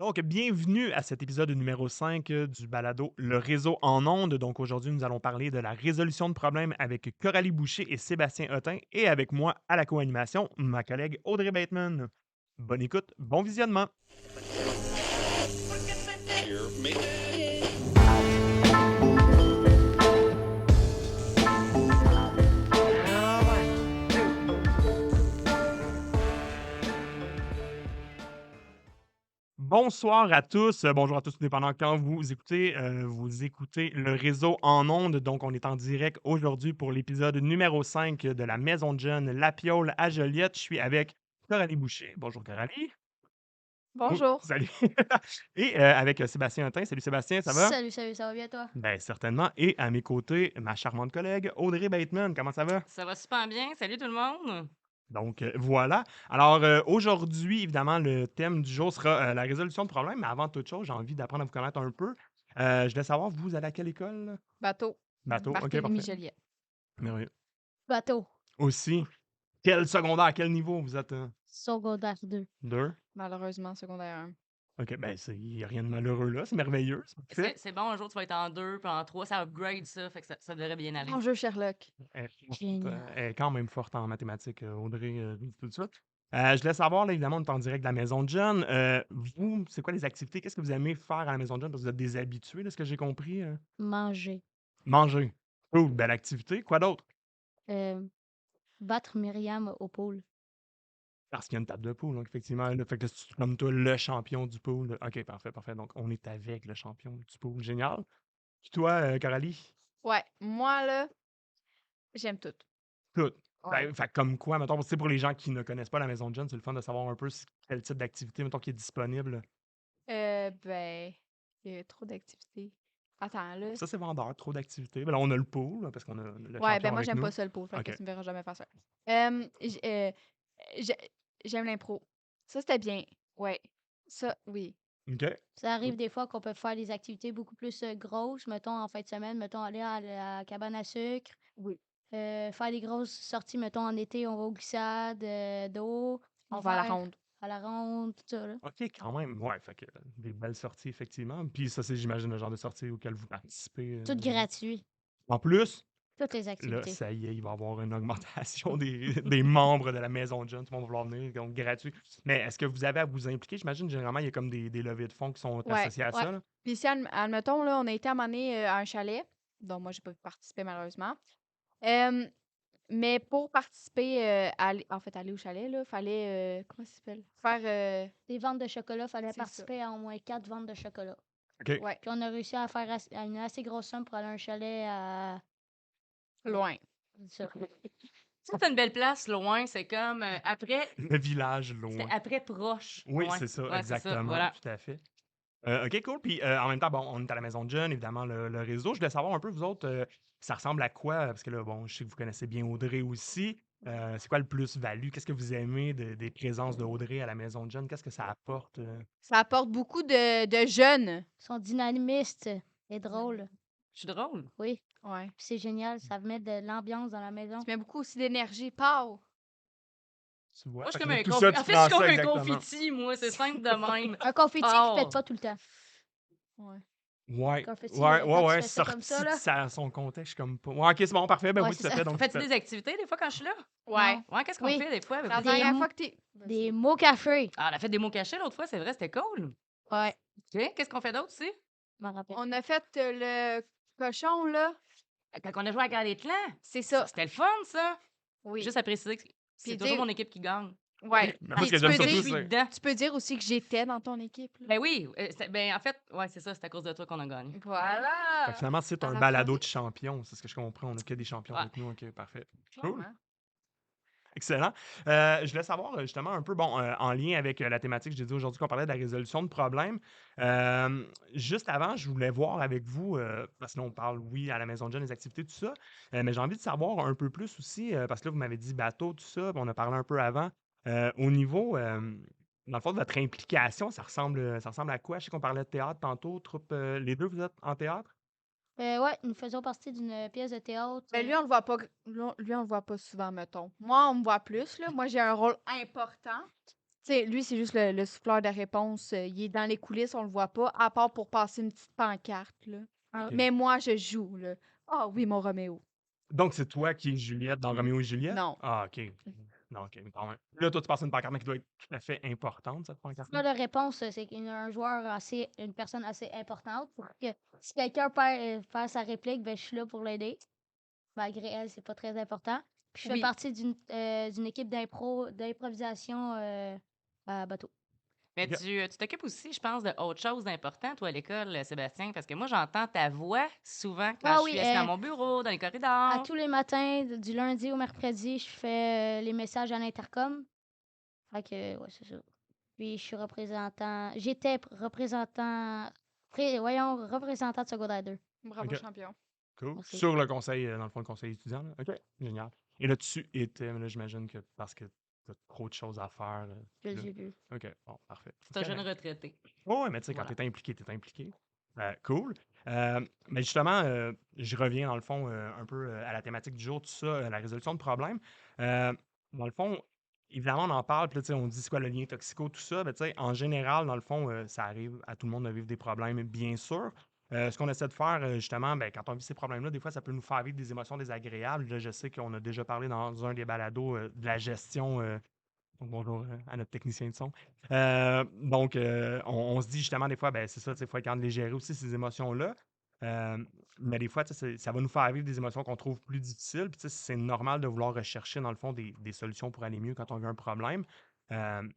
Donc, bienvenue à cet épisode numéro 5 du balado Le réseau en ondes. Donc, aujourd'hui, nous allons parler de la résolution de problèmes avec Coralie Boucher et Sébastien Hotin et avec moi à la co-animation, ma collègue Audrey Bateman. Bonne écoute, bon visionnement. Bonsoir à tous, bonjour à tous, tout dépendant quand vous écoutez le réseau en ondes. Donc, on est en direct aujourd'hui pour l'épisode numéro 5 de la Maison de Jeunes La Piole à Joliette. Je suis avec Coralie Boucher. Bonjour Coralie. Oh, Bonjour. salut. Et avec Sébastien Hutin. Salut Sébastien, ça va? Salut, salut, ça va bien toi? Ben, certainement. Et à mes côtés, ma charmante collègue Audrey Bateman. Comment ça va? Ça va super bien. Salut tout le monde. Donc, voilà. Alors, aujourd'hui, évidemment, le thème du jour sera la résolution de problèmes. Mais avant toute chose, j'ai envie d'apprendre à vous connaître un peu. Je voulais savoir, vous allez à quelle école? Bateau. Bateau. OK, Barthélemy parfait. Joliette. Merveilleux. Bateau, Aussi, quel secondaire, quel niveau vous êtes? secondaire 2. Deux? Malheureusement, secondaire 1. OK, ben, il n'y a rien de malheureux là. C'est merveilleux. C'est parfait. C'est bon, un jour tu vas être en 2, puis en 3, ça upgrade ça, fait que ça devrait bien aller. Bonjour Sherlock. Elle est forte, Génial. elle est quand même forte en mathématiques, Audrey, je vous le dis tout de suite. Je voulais savoir, là, évidemment, on est en direct de la Maison de John. Vous, c'est quoi les activités? Qu'est-ce que vous aimez faire à la Maison de John? Parce que vous êtes des habitués, de ce que j'ai compris. Manger. Manger. Oh, belle activité. Quoi d'autre? Euh, Battre Myriam au pôle. Parce qu'il y a une table de poule, donc effectivement. Là, fait que c'est comme toi, le champion du pool. Là. OK, parfait, parfait. Donc, on est avec le champion du pool. Génial. Puis toi, Coralie? Ouais, moi là, j'aime tout. Tout. Ouais. Ben, fait que comme quoi, mettons, pour les gens qui ne connaissent pas la Maison de John, c'est le fun de savoir un peu quel type d'activité, mettons, qui est disponible. Ben, il y a trop d'activités. Attends là. Ça, c'est vendeur, trop d'activités. Ben là, on a le pool, là, parce qu'on a le Ouais, champion ben moi avec j'aime nous. pas ça le pool, fait que OK. tu me verras jamais faire ça. J'aime l'impro. Ça c'était bien. Ouais. Ça, oui. OK. Ça arrive des fois qu'on peut faire des activités beaucoup plus grosses, mettons en fin de semaine, mettons aller à la cabane à sucre, Oui. faire des grosses sorties, mettons en été, on va aux glissades d'eau, On va à la l'hiver, ronde. à la ronde, tout ça là. OK, quand même. Ouais, fait que des belles sorties, effectivement. Puis ça, c'est, j'imagine, le genre de sortie auquel vous participez. Tout gratuit. En plus, Toutes les là, activités. ça y est, il va y avoir une augmentation des membres de la Maison de John. Tout le monde va vouloir venir, donc gratuit. Mais est-ce que vous avez à vous impliquer? J'imagine, généralement, il y a comme des levées de fonds qui sont Ouais. associées à Ouais. ça. Là. Puis si admettons là, on a été à un moment donné, à un chalet, donc moi j'ai pas pu participer malheureusement. Mais pour participer, aller au chalet, là, fallait, comment ça s'appelle? Faire, Des ventes de chocolat, fallait C'est ça. participer à au moins 4 ventes de chocolat. OK. ouais, Puis on a réussi à faire à une assez grosse somme pour aller à un chalet à. loin. Ça. Ça, c'est une belle place, loin. C'est comme après. Le village C'était loin. après proche. Oui, Ouais. c'est ça, Ouais, c'est ça, exactement. voilà. Tout à fait. OK, cool. Puis en même temps, bon, on est à la Maison de John, évidemment, le réseau. Je voulais savoir un peu, vous autres, ça ressemble à quoi? Parce que là, bon, je sais que vous connaissez bien Audrey aussi. C'est quoi le plus-value? Qu'est-ce que vous aimez des présences de Audrey à la Maison de John? Qu'est-ce que ça apporte? Ça apporte beaucoup de jeunes. Ils sont dynamistes et drôles. Je suis drôle. Oui. Ouais. Puis c'est génial, ça met de l'ambiance dans la maison. Tu mets beaucoup aussi d'énergie. Pow! Tu vois? Moi, je Fait suis que comme un tout ça, confetti. tu En fait, je prends suis comme ça un exactement. confetti, moi. C'est simple de même. Un confetti qui Oh. pète pas tout le temps. Ouais. Ouais, Confetti, ouais, quand tu ouais, fais ça comme sorti ça, là. de son contexte, comme pas. Ouais, OK, c'est bon, parfait. Ben Ouais, oui, c'est tout à ça. fait. Donc, Fais-tu des activités des fois quand je suis là? Ouais. Non. Ouais, qu'est-ce qu'on Oui. fait des fois? avec La vous? dernière mots- fois que t'es. Des mots café. Ah, on a fait des mots cachés l'autre fois, c'est vrai, c'était cool. Ouais. OK, qu'est-ce qu'on fait d'autre aussi? Je m'en rappelle. On a fait le cochon, là. Quand on a joué à la guerre des clans. C'est ça. C'était le fun, ça. Oui. Juste à préciser que c'est Puis toujours dire- mon équipe qui gagne. Ouais. Mais moi, Puis ce que tu j'aime peux surtout, Je dire- suis c'est. dedans. Tu peux dire aussi que j'étais dans ton équipe. Là. Ben oui, ben en fait, ouais, c'est ça, c'est à cause de toi qu'on a gagné. Fait que Voilà. finalement, c'est un À balado rattraper. de champions. C'est ce que je comprends. On a que des champions Ouais. avec nous. OK, parfait. Ouais, Cool. hein. Excellent. Je voulais savoir justement un peu, bon, en lien avec la thématique, j'ai dit aujourd'hui qu'on parlait de la résolution de problèmes. Juste avant, je voulais voir avec vous, parce que là, on parle, oui, à la Maison de Jeunes, les activités, tout ça, mais j'ai envie de savoir un peu plus aussi, parce que là, vous m'avez dit bateau, tout ça, puis on a parlé un peu avant. Au niveau, dans le fond, de votre implication, ça ressemble à quoi? Je sais qu'on parlait de théâtre tantôt, troupe, les deux, vous êtes en théâtre? Ouais, nous faisons partie d'une pièce de théâtre. Ben lui, on le voit pas. Lui, on le voit pas souvent, mettons. Moi, on me voit plus, là. Moi, j'ai un rôle important. Tu sais, lui, c'est juste le souffleur de réponse. Il est dans les coulisses, on le voit pas, à part pour passer une petite pancarte, là. OK. Mais moi, je joue, là. Ah oui, mon Roméo. Donc, c'est toi qui es Juliette dans Roméo et Juliette? Non. Ah, OK. Non, OK. Quand même. Là, toi, tu passes une pancarte, mais qui doit être tout à fait importante, cette pancarte-là. Là, la réponse, c'est un joueur une personne assez importante pour que si quelqu'un perd sa réplique, ben, je suis là pour l'aider. Malgré elle, c'est pas très important. Puis je fais Oui. partie d'une équipe d'improvisation à bateau. Mais OK. tu t'occupes aussi, je pense, de autre chose d'important, toi, à l'école, Sébastien, parce que moi, j'entends ta voix souvent quand Ah je oui, suis assis dans mon bureau, dans les à corridors. tous les matins, du lundi au mercredi, je fais les messages à l'intercom. Fait que, ouais, c'est ça. Puis je suis représentant. Représentant de secondaire 2. Bravo, OK. champion. Cool. Merci. Sur le conseil, dans le fond, le conseil étudiant. Là. OK. Génial. Et là, tu étais, mais là, j'imagine que parce que tu as trop de choses à faire. Je là. l'ai vu. OK. Bon, parfait. C'est un jeune correct. retraité. Ouais, mais tu sais, quand Voilà. tu es impliqué, tu es impliqué. Cool. Mais justement, je reviens dans le fond un peu à la thématique du jour, tout ça, la résolution de problèmes. Dans le fond, évidemment, on en parle, puis là, tu sais, on dit c'est quoi le lien toxico, tout ça. Mais tu sais, en général, dans le fond, ça arrive à tout le monde de vivre des problèmes, bien sûr. Ce qu'on essaie de faire, justement, ben, quand on vit ces problèmes-là, des fois, ça peut nous faire vivre des émotions désagréables. Là, je sais qu'on a déjà parlé dans un des balados de la gestion. Donc, bonjour à notre technicien de son. On se dit justement des fois, ben, c'est ça, il faut être capable de les gérer aussi, ces émotions-là. Euh, mais des fois, tu sais, ça va nous faire vivre des émotions qu'on trouve plus difficiles. Puis, tu sais, c'est normal de vouloir rechercher, dans le fond, des solutions pour aller mieux quand on a un problème.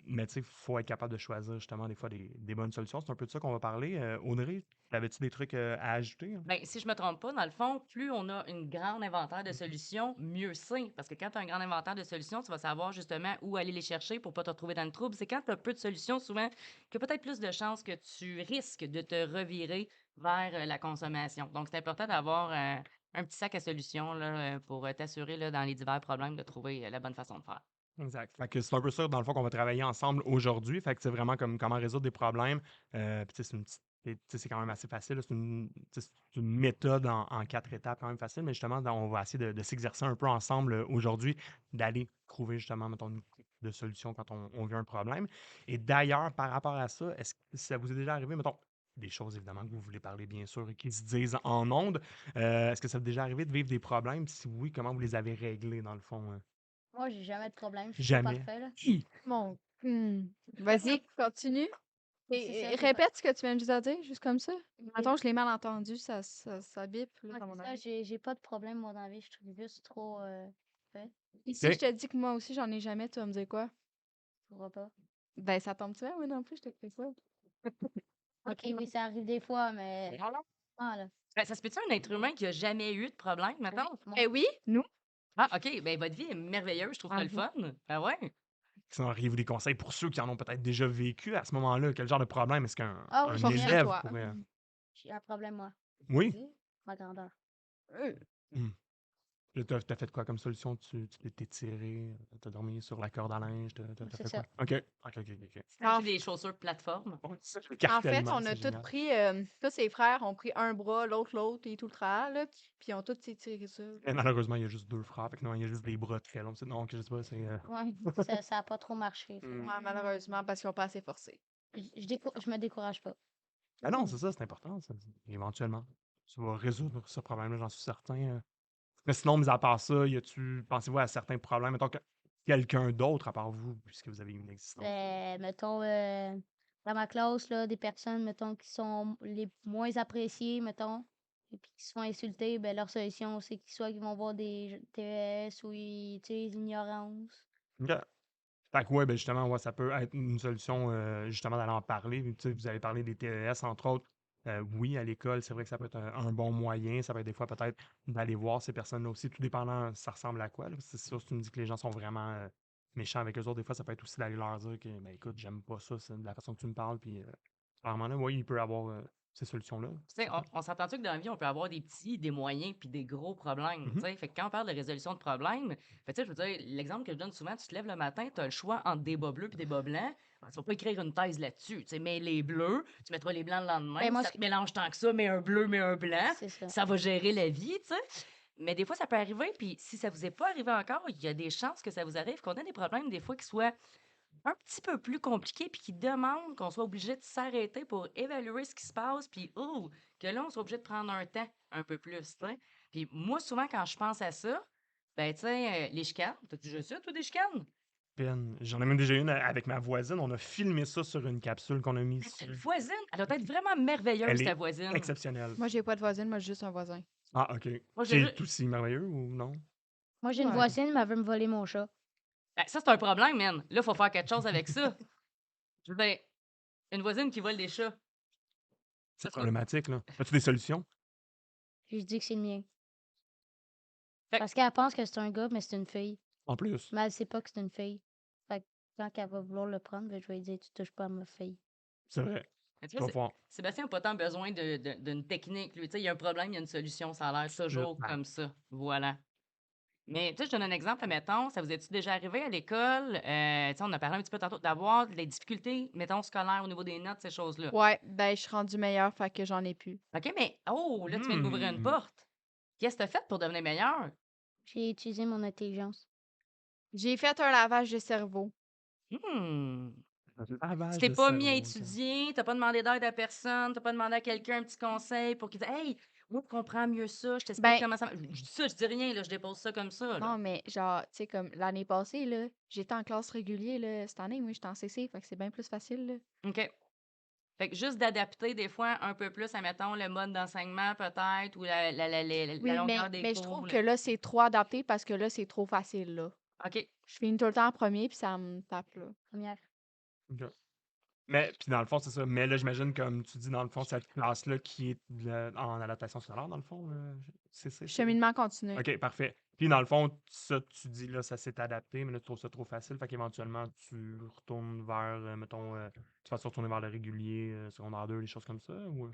Mais tu sais, il faut être capable de choisir justement des fois des bonnes solutions. C'est un peu de ça qu'on va parler. Audrey, avais-tu des trucs à ajouter? Hein? Ben, si je me trompe pas, dans le fond, plus on a une grande inventaire de solutions, mieux c'est. Parce que quand tu as un grand inventaire de solutions, tu vas savoir justement où aller les chercher pour pas te retrouver dans le trouble. C'est quand tu as peu de solutions, souvent, que peut-être plus de chances que tu risques de te revirer vers la consommation. Donc, c'est important d'avoir un petit sac à solutions là, pour t'assurer là, dans les divers problèmes de trouver la bonne façon de faire. Exact. Fait que c'est un peu ça, dans le fond, qu'on va travailler ensemble aujourd'hui. Fait que c'est vraiment comme comment résoudre des problèmes. Puis tu sais, c'est une petite. Tu sais, c'est quand même assez facile. Là. Tu sais, c'est une méthode en 4 étapes quand même facile, mais justement, on va essayer de s'exercer un peu ensemble aujourd'hui, d'aller trouver justement, mettons, une de solution quand on vit un problème. Et d'ailleurs, par rapport à ça, est-ce que ça vous est déjà arrivé, mettons, des choses évidemment que vous voulez parler bien sûr et qui se disent en ondes, est-ce que ça vous est déjà arrivé de vivre des problèmes? Si oui, comment vous les avez réglés dans le fond? Moi, j'ai jamais de problème. Je suis pas Jamais. parfait, là. Mon. Vas-y, continue. C'est ça, Et répète ce que tu viens de juste dire, juste comme ça. Attends, je l'ai mal entendu, ça bip là, Ouais, dans mon c'est ça, oreille. j'ai pas de problème, moi, dans la vie. Je trouve juste trop fait. Et si je OK. te dis que moi aussi, j'en ai jamais, tu vas me dire quoi? Je vois pas. Ben, ça tombe-tu bien? Moi non plus, je te fais ça. Ok, oui, ça arrive des fois, mais. Ah, là. Ben, ça se peut-tu un être humain qui a jamais eu de problème, Oui, maintenant? moi. Eh oui, nous. Ah, OK. Ben, votre vie est merveilleuse. Je trouve ça le fun. Ah ouais? Sinon, auriez-vous des conseils pour ceux qui en ont peut-être déjà vécu à ce moment-là? Quel genre de problème est-ce qu'un Ah oui, un j'ai élève Force-toi. pourrait. j'ai un problème, moi. Oui? Ma grandeur. Hmm. Là, t'as fait quoi comme solution? Tu t'es tiré, t'as dormi sur la corde à linge, t'as C'est fait quoi? ça. OK. OK, OK, OK. T'as En, acheté des chaussures plateforme? Ouais, c'est ça, le en fait, cartellement, on a c'est tous génial. pris, tous ses frères ont pris un bras, l'autre, et tout le travers, là. Puis ils ont tous tiré ça. Et malheureusement, il y a juste 2 frères. Fait que non, il y a juste des bras très longs. Non, que je sais pas, c'est. Ouais, ça a pas trop marché. Hmm. Ouais, malheureusement, parce qu'ils ont pas assez forcé. Je me décourage pas. Ah non, c'est ça, c'est important. Ça. Éventuellement, tu vas résoudre ce problème-là, j'en suis certain. Mais sinon, mis à part ça, pensez-vous à certains problèmes? Mettons que quelqu'un d'autre à part vous, puisque vous avez une existence. Mettons, dans ma classe, là, des personnes, mettons, qui sont les moins appréciées, mettont, et puis qui se font insulter, ben, leur solution, c'est qu'ils soit qu'ils vont voir des TES ou ils utilisent l'ignorance. OK. Fait que ouais, ben justement, ouais, ça peut être une solution justement d'aller en parler. Tu sais, vous avez parlé des TES, entre autres. Oui, à l'école, c'est vrai que ça peut être un bon moyen. Ça peut être des fois peut-être d'aller voir ces personnes-là aussi, tout dépendant ça ressemble à quoi. Là. C'est sûr, si tu me dis que les gens sont vraiment méchants avec eux autres, des fois, ça peut être aussi d'aller leur dire que ben écoute, j'aime pas ça, c'est de la façon que tu me parles. Puis clairement, là, oui, il peut avoir ces solutions-là. Tu sais, on s'entend-tu que dans la vie, on peut avoir des petits, des moyens, puis des gros problèmes, tu Mhm. sais? Fait que quand on parle de résolution de problèmes, fait, tu sais, je veux dire, l'exemple que je donne souvent, tu te lèves le matin, tu as le choix entre des bas bleus puis des bas blancs. Ben, tu vas pas écrire une thèse là-dessus, tu sais, mets les bleus, tu mettras les blancs le lendemain, Ben, moi, ça te mélange tant que ça, mets un bleu, mets un blanc, c'est ça. ça va gérer la vie, tu sais? Mais des fois, ça peut arriver, puis si ça vous est pas arrivé encore, il y a des chances que ça vous arrive, qu'on ait des problèmes, des fois, qui soient un petit peu plus compliqué puis qui demande qu'on soit obligé de s'arrêter pour évaluer ce qui se passe puis que là, on soit obligé de prendre un temps un peu plus, tu sais? Puis moi, souvent, quand je pense à ça, ben, tu sais, les chicanes, t'as-tu déjà ça, toi, des chicanes? Peine. J'en ai même déjà une avec ma voisine. On a filmé ça sur une capsule qu'on a mise Mais ta sur. voisine, elle doit être vraiment merveilleuse, Elle ta est voisine. exceptionnelle. Moi, j'ai pas de voisine, moi, j'ai juste un voisin. Ah, OK. Moi, Qui j'ai est aussi merveilleux ou non? Moi, j'ai une Ouais. voisine, mais elle veut me voler mon chat. Ben, ça, c'est un problème, man. Là, il faut faire quelque chose avec ça. Je veux dire, une voisine qui vole des chats. C'est Ça sera- problématique, là. As-tu des solutions? J'ai dit que c'est le mien. Fait- Parce qu'elle pense que c'est un gars, mais c'est une fille. En plus. Mais elle sait pas que c'est une fille. Fait que quand elle va vouloir le prendre, ben, je vais lui dire, tu touches pas à ma fille. C'est vrai. Mais tu Tu vois, vas pouvoir. Sébastien n'a pas tant besoin d'une technique. Lui, tu sais, il y a un problème, il y a une solution. Ça a l'air toujours Ben, comme ça. Voilà. Mais tu sais, je donne un exemple, mettons, ça vous est-tu déjà arrivé à l'école? Tu sais, on a parlé un petit peu tantôt d'avoir des difficultés, mettons, scolaires au niveau des notes, ces choses-là. Ouais, ben, je suis rendue meilleure, fait que j'en ai plus. OK, mais là, tu viens de m'ouvrir une porte. Qu'est-ce que tu as fait pour devenir meilleur? J'ai utilisé mon intelligence. J'ai fait un lavage de cerveau. Hmm. Tu Lavage t'es de pas mis à cerveau, OK. étudier, t'as pas demandé d'aide à personne, t'as pas demandé à quelqu'un un petit conseil pour qu'il dise Hey, moi, je comprends mieux ça, je t'explique Ben, comment ça marche. Je dis ça, je dis rien, là, je dépose ça comme ça, là. non, mais genre, tu sais, comme l'année passée, là, j'étais en classe régulière, là, cette année, moi, j'étais en CC, fait que c'est bien plus facile, là. OK. Fait que juste d'adapter des fois un peu plus, admettons, le mode d'enseignement peut-être ou la Oui, longueur des mais je trouve cours. que là, c'est trop adapté parce que là, c'est trop facile, là. OK. Je finis tout le temps en premier, puis ça me tape, là. Première. OK. Mais, puis dans le fond, c'est ça. Mais là, j'imagine, comme tu dis, dans le fond, cette classe-là qui est en adaptation scolaire, dans le fond, c'est. Cheminement continu. OK, parfait. Puis dans le fond, ça, tu dis, là, ça s'est adapté, mais là, tu trouves ça trop facile. Fait qu'éventuellement, tu retournes vers, mettons, tu vas retourner vers le régulier, secondaire 2, les choses comme ça, ou?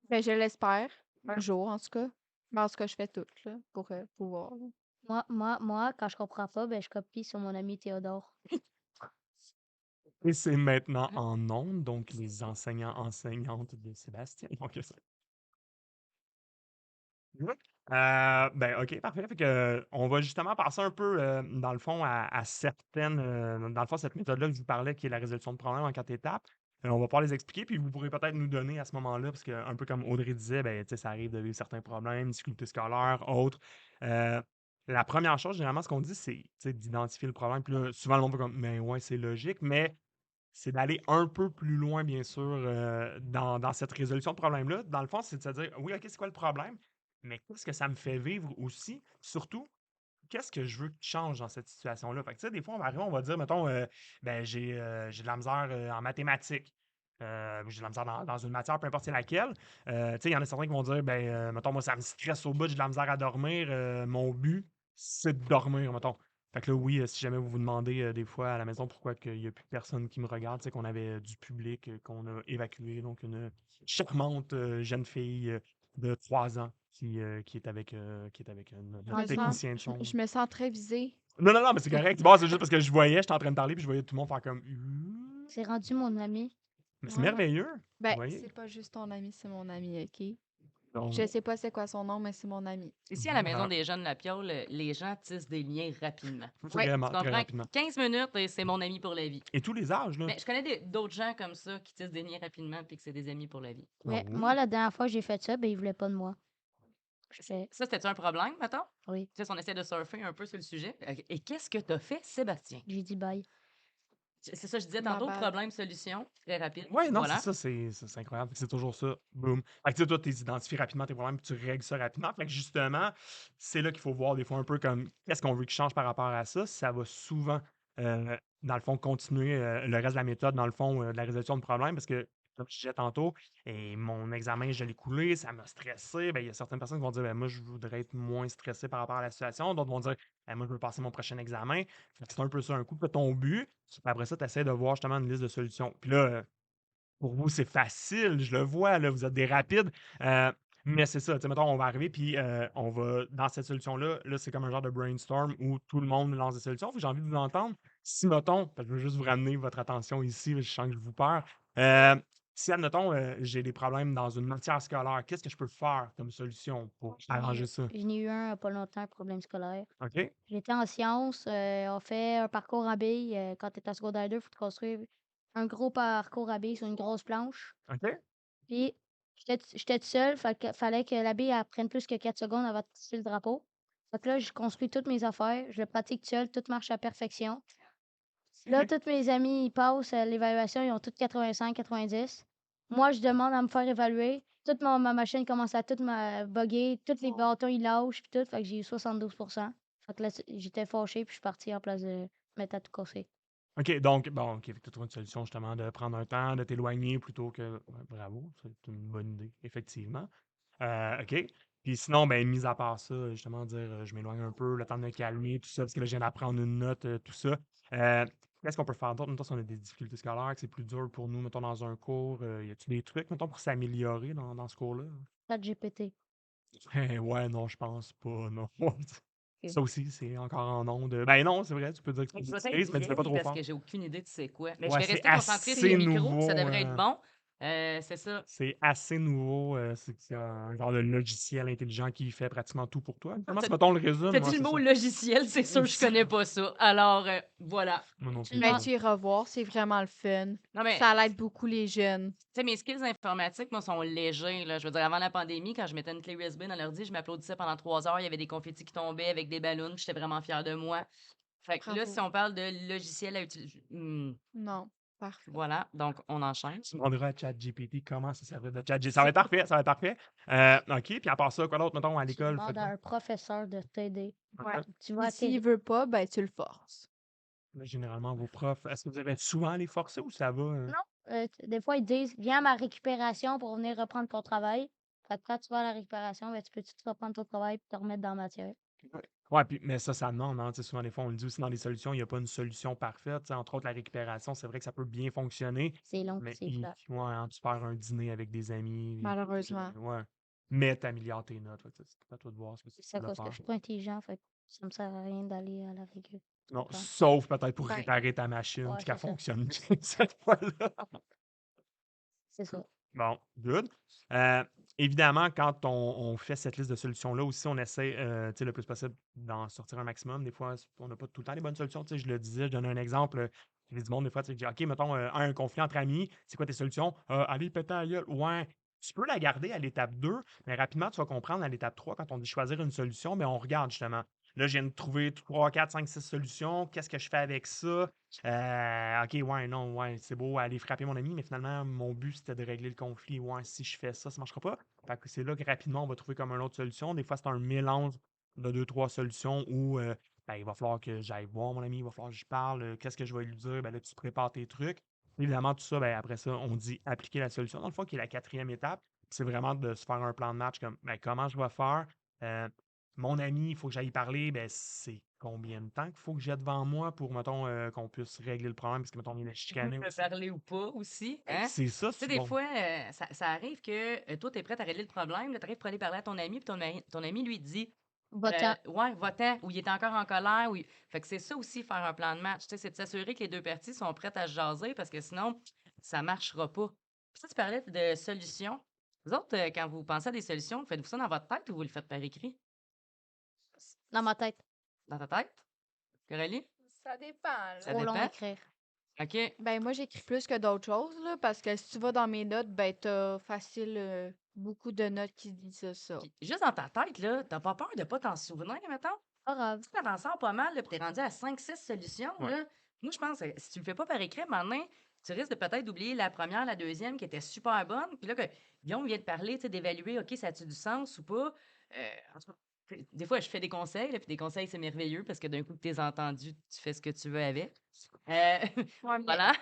Ben, je l'espère, un jour, en tout cas. Mais en tout cas, je fais tout, là, pour pouvoir, là. Moi, quand je comprends pas, ben, je copie sur mon ami Théodore. Et c'est maintenant en ondes, donc les enseignants, enseignantes de Sébastien. Donc, ouais. Ben, OK, parfait. Fait que, on va justement passer un peu, dans le fond, à certaines, dans le fond, cette méthode-là que je vous parlais, qui est la résolution de problèmes en 4 étapes. On va pouvoir les expliquer, puis vous pourrez peut-être nous donner à ce moment-là, parce que un peu comme Audrey disait, ben, tu sais, ça arrive de vivre certains problèmes, difficultés scolaires, autres. Euh, la première chose, généralement, ce qu'on dit, c'est, tu sais, d'identifier le problème. Puis là, souvent, le monde peut comme, mais ouais, c'est logique, mais c'est d'aller un peu plus loin, bien sûr, dans cette résolution de problème-là. Dans le fond, c'est de se dire, oui, OK, c'est quoi le problème? Mais qu'est-ce que ça me fait vivre aussi? Surtout, qu'est-ce que je veux que change dans cette situation-là? Fait que, tu sais, des fois, on va arriver, on va dire, mettons, ben, j'ai de la misère en mathématiques. J'ai de la misère dans une matière, peu importe c'est laquelle. Tu sais, il y en a certains qui vont dire, ben, mettons, moi, ça me stresse au bout, j'ai de la misère à dormir. Mon but, c'est de dormir, mettons. Fait que là, oui, si jamais vous vous demandez des fois à la maison pourquoi il n'y a plus personne qui me regarde, c'est qu'on avait du public qu'on a évacué. Donc, une charmante jeune fille de 3 ans qui est avec Je notre me sens, technicien de son. je me sens très visée. Non, non, non, mais c'est correct. Bon, c'est juste parce que je voyais, j'étais en train de parler, puis je voyais tout le monde faire comme. C'est rendu mon ami. Mais c'est Ouais. merveilleux. Ben, Vous voyez? c'est pas juste ton ami, c'est mon ami, OK? Donc, Je sais pas c'est quoi son nom, mais c'est mon ami. Ici, à la maison voilà. des jeunes La Piole, les gens tissent des liens rapidement. Ouais. Vraiment, Tu très comprends? rapidement. 15 minutes et c'est mon ami pour la vie. Et tous les âges, là. Mais je connais d'autres gens comme ça qui tissent des liens rapidement puis que c'est des amis pour la vie. Ah Mais oui. moi, la dernière fois que j'ai fait ça, ben, il voulait pas de moi. Je fais, Ça, c'était un problème, mettons? oui, Tu sais, on essaie de surfer un peu sur le sujet. Et qu'est-ce que t'as fait, Sébastien? j'ai dit bye. C'est ça, je disais Ma tantôt, bad. problème-solution, très rapide. Ouais, non, c'est Voilà. ça, c'est incroyable. C'est toujours ça. Boum. Fait que tu sais, toi, tu identifies rapidement tes problèmes, puis tu règles ça rapidement. Fait que justement, c'est là qu'il faut voir des fois un peu comme qu'est-ce qu'on veut qu'il change par rapport à ça. Ça va souvent, dans le fond, continuer le reste de la méthode, dans le fond, de la résolution de problème, parce que, comme je disais tantôt, et mon examen, je l'ai coulé, ça m'a stressé. Ben, il y a certaines personnes qui vont dire, ben, moi, je voudrais être moins stressé par rapport à la situation. D'autres vont dire, ben, moi, je veux passer mon prochain examen. Fait que c'est un peu ça, un coup de ton but. Puis après ça, tu essaies de voir justement une liste de solutions. Puis là, pour vous, c'est facile, je le vois, là, vous êtes des rapides. Mais c'est ça, tu sais, mettons, on va arriver, puis on va, dans cette solution-là, là, c'est comme un genre de brainstorm où tout le monde lance des solutions. Fait que j'ai envie de vous entendre. Si, mettons, parce que je veux juste vous ramener votre attention ici, je sens que je vous perds. Si, admettons, j'ai des problèmes dans une matière scolaire, qu'est-ce que je peux faire comme solution pour arranger ça? J'en ai eu un pas longtemps, un problème scolaire. OK? J'étais en sciences, on fait un parcours en billes. Quand tu es en secondaire 2, il faut te construire un gros parcours à billes sur une grosse planche. OK? Puis, j'étais toute seule, fallait que la bille elle prenne plus que 4 secondes avant de tisser le drapeau. Fait que là, je construis toutes mes affaires, je le pratique seule, tout marche à perfection. Là, tous mes amis, ils passent l'évaluation, ils ont toutes 85, 90. Moi, je demande à me faire évaluer. Toute ma machine commence à tout bugger, tous les bâtons, ils lâchent, puis tout. Fait que j'ai eu 72. Fait que là, j'étais fâchée, puis je suis partie en place de mettre à tout casser. OK, donc, bon, OK, tu as trouvé une solution justement de prendre un temps, de t'éloigner plutôt que. Ouais, bravo, c'est une bonne idée, effectivement. OK. Puis sinon, ben, mis à part ça, justement, dire je m'éloigne un peu, le temps de me calmer, tout ça, parce que là, je viens d'apprendre une note, tout ça. Qu'est-ce qu'on peut faire d'autre? Mettons, si on a des difficultés scolaires, que c'est plus dur pour nous, mettons, dans un cours, y a-tu des trucs, mettons, pour s'améliorer dans ce cours-là? ChatGPT. Ouais, non, je pense pas, non. Ok. Ça aussi, c'est encore en ondes. Ben non, c'est vrai, tu peux dire que tu Je vais l'utilises, mais dis-le pas essayer trop parce fort. que j'ai aucune idée de c'est quoi. Mais je Ouais, vais c'est rester concentrée sur assez le micro, puis ça nouveau. devrait être bon. C'est ça. C'est assez nouveau. C'est un genre de logiciel intelligent qui fait pratiquement tout pour toi. Comment T'as ça, mettons, le résume? t'as Ouais, dit le c'est mot ça. logiciel, c'est sûr que je connais pas ça. Alors, voilà. Moi non Tu plus. le Ben, demandes. tu iras voir, c'est vraiment le fun. Non, mais, Ça tu aide beaucoup les jeunes. sais, mes skills informatiques, moi, sont légers, là. Je veux dire, avant la pandémie, quand je mettais une clé USB dans l'ordi, je m'applaudissais pendant 3 heures. Il y avait des confettis qui tombaient avec des ballons, puis j'étais vraiment fière de moi. Fait que là, si Bravo. on parle de logiciel à utiliser, Non, parfait. voilà. Donc, on enchaîne. Tu demanderas à ChatGPT comment ça servir de ChatGPT. Ça va être parfait, ça va être parfait. OK, puis à part ça, quoi d'autre, mettons, à Tu l'école, vous faites demandes à quoi? un professeur de t'aider. Ouais. Tu Et vas s'il t'aider. veut pas, ben tu le forces. Là, généralement, vos profs, est-ce que vous avez souvent à les forcer ou ça va? Non, des fois, ils te disent, viens à ma récupération pour venir reprendre ton travail. Fait que quand tu vas à la récupération, ben, tu peux te reprendre ton travail et te remettre dans la matière. Ouais, puis, mais ça demande, hein, tu sais, souvent, des fois, on le dit aussi dans les solutions, il n'y a pas une solution parfaite. Tu sais, entre autres, la récupération, c'est vrai que ça peut bien fonctionner, C'est long puis mais c'est plat. ouais, hein, tu perds un dîner avec des amis, Malheureusement. ouais. Mais t'améliores tes notes, fait que c'est à toi de voir ce que tu C'est ça veux parce que je faire. suis pas intelligent, fait que ça me sert à rien d'aller à la récup. Tu Non, comprends? sauf peut-être pour Ben, réparer ta machine Ouais, puis qu'elle c'est ça. fonctionne bien cette fois-là. C'est ça. Bon, good. Évidemment, quand on fait cette liste de solutions-là aussi, on essaie tu sais, le plus possible d'en sortir un maximum. Des fois, on n'a pas tout le temps les bonnes solutions. Tu sais, je le disais, je donne un exemple. Il y a du monde, des fois, tu sais, qui dit, OK, mettons, un conflit entre amis, c'est quoi tes solutions? Aller péter à la gueule. Ouais. Tu peux la garder à l'étape 2, mais rapidement, tu vas comprendre à l'étape 3 quand on dit choisir une solution, mais on regarde justement. Là, je viens de trouver 3, 4, 5, 6 solutions. Qu'est-ce que je fais avec ça? OK, ouais, non, ouais, c'est beau aller frapper mon ami, mais finalement, mon but, c'était de régler le conflit. Ouais, si je fais ça, ça marchera pas. Fait que c'est là que rapidement, on va trouver comme une autre solution. Des fois, c'est un mélange de deux, trois solutions où ben, il va falloir que j'aille voir mon ami, il va falloir que je parle. Qu'est-ce que je vais lui dire? Ben là, tu prépares tes trucs. Évidemment, tout ça, ben, après ça, on dit appliquer la solution. Dans le fond, qui est la quatrième étape, c'est vraiment de se faire un plan de match comme ben, comment je vais faire. Euh, Mon ami, il faut que j'aille parler, ben, c'est combien de temps qu'il faut que j'ai devant moi pour, mettons, qu'on puisse régler le problème, parce que, mettons, on vient de chicaner Peut aussi. parler ou pas aussi, hein? C'est ça, Tu sais, c'est des bon. fois, ça arrive que toi, tu es prête à régler le problème, tu arrives pour aller parler à ton ami, puis ton ami lui dit Va-t'en. ouais, va-t'en, ou il est encore en colère. Fait que c'est ça aussi, faire un plan de match. Tu sais, c'est de s'assurer que les deux parties sont prêtes à se jaser parce que sinon, ça marchera pas. Puis ça, tu parlais de solutions. Vous autres, quand vous pensez à des solutions, faites-vous ça dans votre tête ou vous le faites par écrit? Dans ma tête. Dans ta tête? Coralie? ça dépend, Ça Trop long à dépend. écrire. OK. Ben, moi, j'écris plus que d'autres choses, là, parce que si tu vas dans mes notes, ben, t'as facile beaucoup de notes qui disent ça. Puis juste dans ta tête, là, t'as pas peur de pas t'en souvenir, mettons? Pas grave. Tu sais, quand t'en sors pas mal, là, puis t'es rendu à 5, 6 solutions, Ouais. là, moi, je pense que si tu le fais pas par écrit, maintenant, tu risques de peut-être d'oublier la première, la deuxième qui était super bonne. Puis là, que Guillaume vient de parler, tu sais, d'évaluer, OK, ça a-tu du sens ou pas? En tout cas, des fois, je fais des conseils, là, puis des conseils, c'est merveilleux parce que d'un coup que tu les as entendus, tu fais ce que tu veux avec. Euh, Ouais, mais voilà.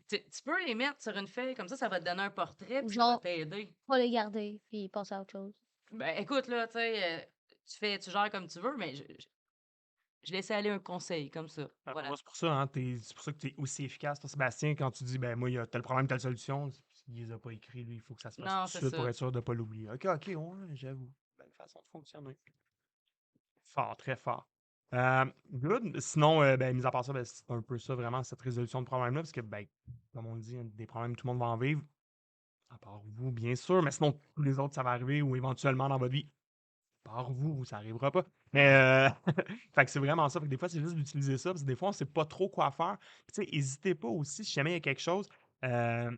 Tu peux les mettre sur une feuille, comme ça va te donner un portrait, Ou puis ça va genre, t'aider. pas les garder puis passer à autre chose. Ben, écoute, là, tu sais, tu gères comme tu veux, mais je laissais aller un conseil comme ça. Voilà. Moi, c'est pour ça, hein, c'est pour ça que tu es aussi efficace, toi, Sébastien, quand tu dis, ben, moi, il y a tel problème, telle solution. Il les a pas écrits, lui, il faut que ça se fasse tout Non, de c'est suite pour ça. être sûr de ne pas l'oublier. OK, ouais, j'avoue. Belle façon de fonctionner. Fort, très fort. Good. Sinon, ben, mis à part ça, ben, c'est un peu ça, vraiment, cette résolution de problème-là, parce que, ben, comme on le dit, hein, des problèmes, tout le monde va en vivre. À part vous, bien sûr, mais sinon, tous les autres, ça va arriver ou éventuellement dans votre vie. À part vous, ça arrivera pas. Mais fait que c'est vraiment ça. Fait que des fois, c'est juste d'utiliser ça, parce que des fois, on sait pas trop quoi faire. Puis, tu sais, hésitez pas aussi, si jamais il y a quelque chose. euh,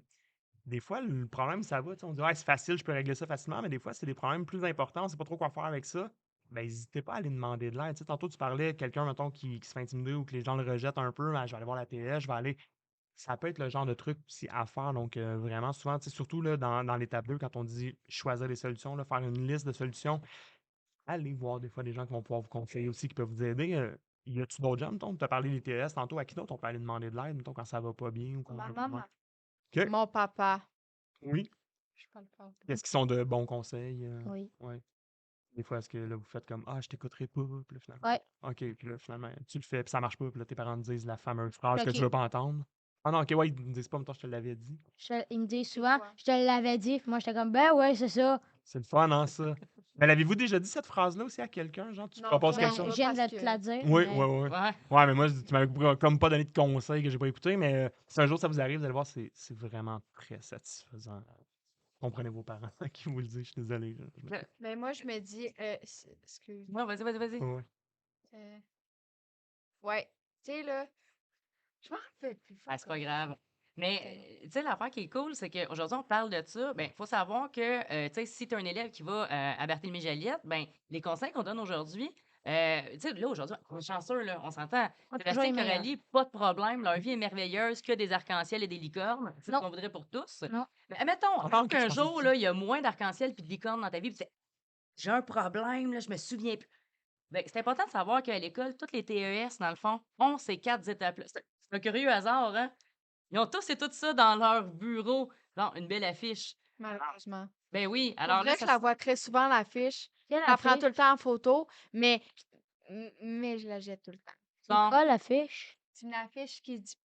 Des fois, le problème, ça va. Tu sais, on dit, ouais, c'est facile, je peux régler ça facilement, mais des fois, c'est des problèmes plus importants, on sait pas trop quoi faire avec ça. Ben, n'hésitez pas à aller demander de l'aide. Tu sais, tantôt, tu parlais de quelqu'un, mettons, qui se fait intimider ou que les gens le rejettent un peu. Ben, je vais aller voir la TS, je vais aller. Ça peut être le genre de truc aussi à faire. Donc, vraiment, souvent, tu sais, surtout là, dans l'étape 2, quand on dit choisir des solutions, là, faire une liste de solutions, allez voir des fois des gens qui vont pouvoir vous conseiller aussi, qui peuvent vous aider. Y a-tu d'autres gens, mettons? Tu as parlé des TS tantôt. À qui d'autre on peut aller demander de l'aide, mettons, quand ça va pas bien ou qu'on Ma a un maman. problème? OK. Mon papa. Oui. Je parle pas. Est-ce qu'ils sont de bons conseils? Oui. Ouais. Des fois, est-ce que là, vous faites comme ah, je t'écouterai pas, puis là, finalement. Ouais. OK, puis là, finalement, tu le fais, puis ça marche pas, puis là, tes parents te disent la fameuse phrase que tu OK. veux pas entendre. Ah non, OK, ouais, ils me disent pas, mettons, je te l'avais dit. Ils me disent C'est souvent, quoi? je te l'avais dit. Puis moi, j'étais comme, ben ouais, c'est ça. C'est le fun, hein, ça. Mais l'avez-vous déjà dit cette phrase-là aussi à quelqu'un? Genre, tu Non, proposes quelque Ben, vraiment chose? pas je viens parce de te la que dire, Oui, oui, mais oui. Ouais. Ouais, mais moi, tu m'avais comme pas donné de conseils que j'ai pas écouté, mais si un jour ça vous arrive, vous allez voir, c'est vraiment très satisfaisant. Comprenez vos parents qui vous le disent, je suis désolé. mais moi je me dis excuse. Ouais, vas-y, vas-y, vas-y. Ouais. Euh, ouais, tu sais là, je m'en rappelle plus. Ah, c'est pas fuck off. grave. Mais, tu sais, l'affaire qui est cool, c'est qu'aujourd'hui, on parle de ça. Ben, il faut savoir que, tu sais, si tu as un élève qui va à Barthélemy-Joliette, ben, les conseils qu'on donne aujourd'hui, tu sais, là, aujourd'hui, on est chanceux, là, on s'entend. moi, toujours Sébastien, les meilleurs. Coralie, pas de problème. Leur vie est merveilleuse, que des arcs-en-ciel et des licornes. C'est ce Non. qu'on voudrait pour tous. Non. Mais admettons, Ah, ok, qu'un je pensais jour, que là, il y a moins d'arcs-en-ciel puis de licornes dans ta vie, puis tu fais, j'ai un problème, là, je me souviens plus. Ben, c'est important de savoir qu'à l'école, toutes les TES, dans le fond, ont ces 4 étapes-là. C'est un curieux hasard, hein? Ils ont tous et toutes ça dans leur bureau. Genre, une belle affiche. Malheureusement. Ben oui, Pour alors là, vrai, je la vois très souvent l'affiche. Quelle Je la prends tout affiche? le temps en photo, mais je la jette tout le temps. C'est bon, quoi l'affiche? C'est une affiche qui dit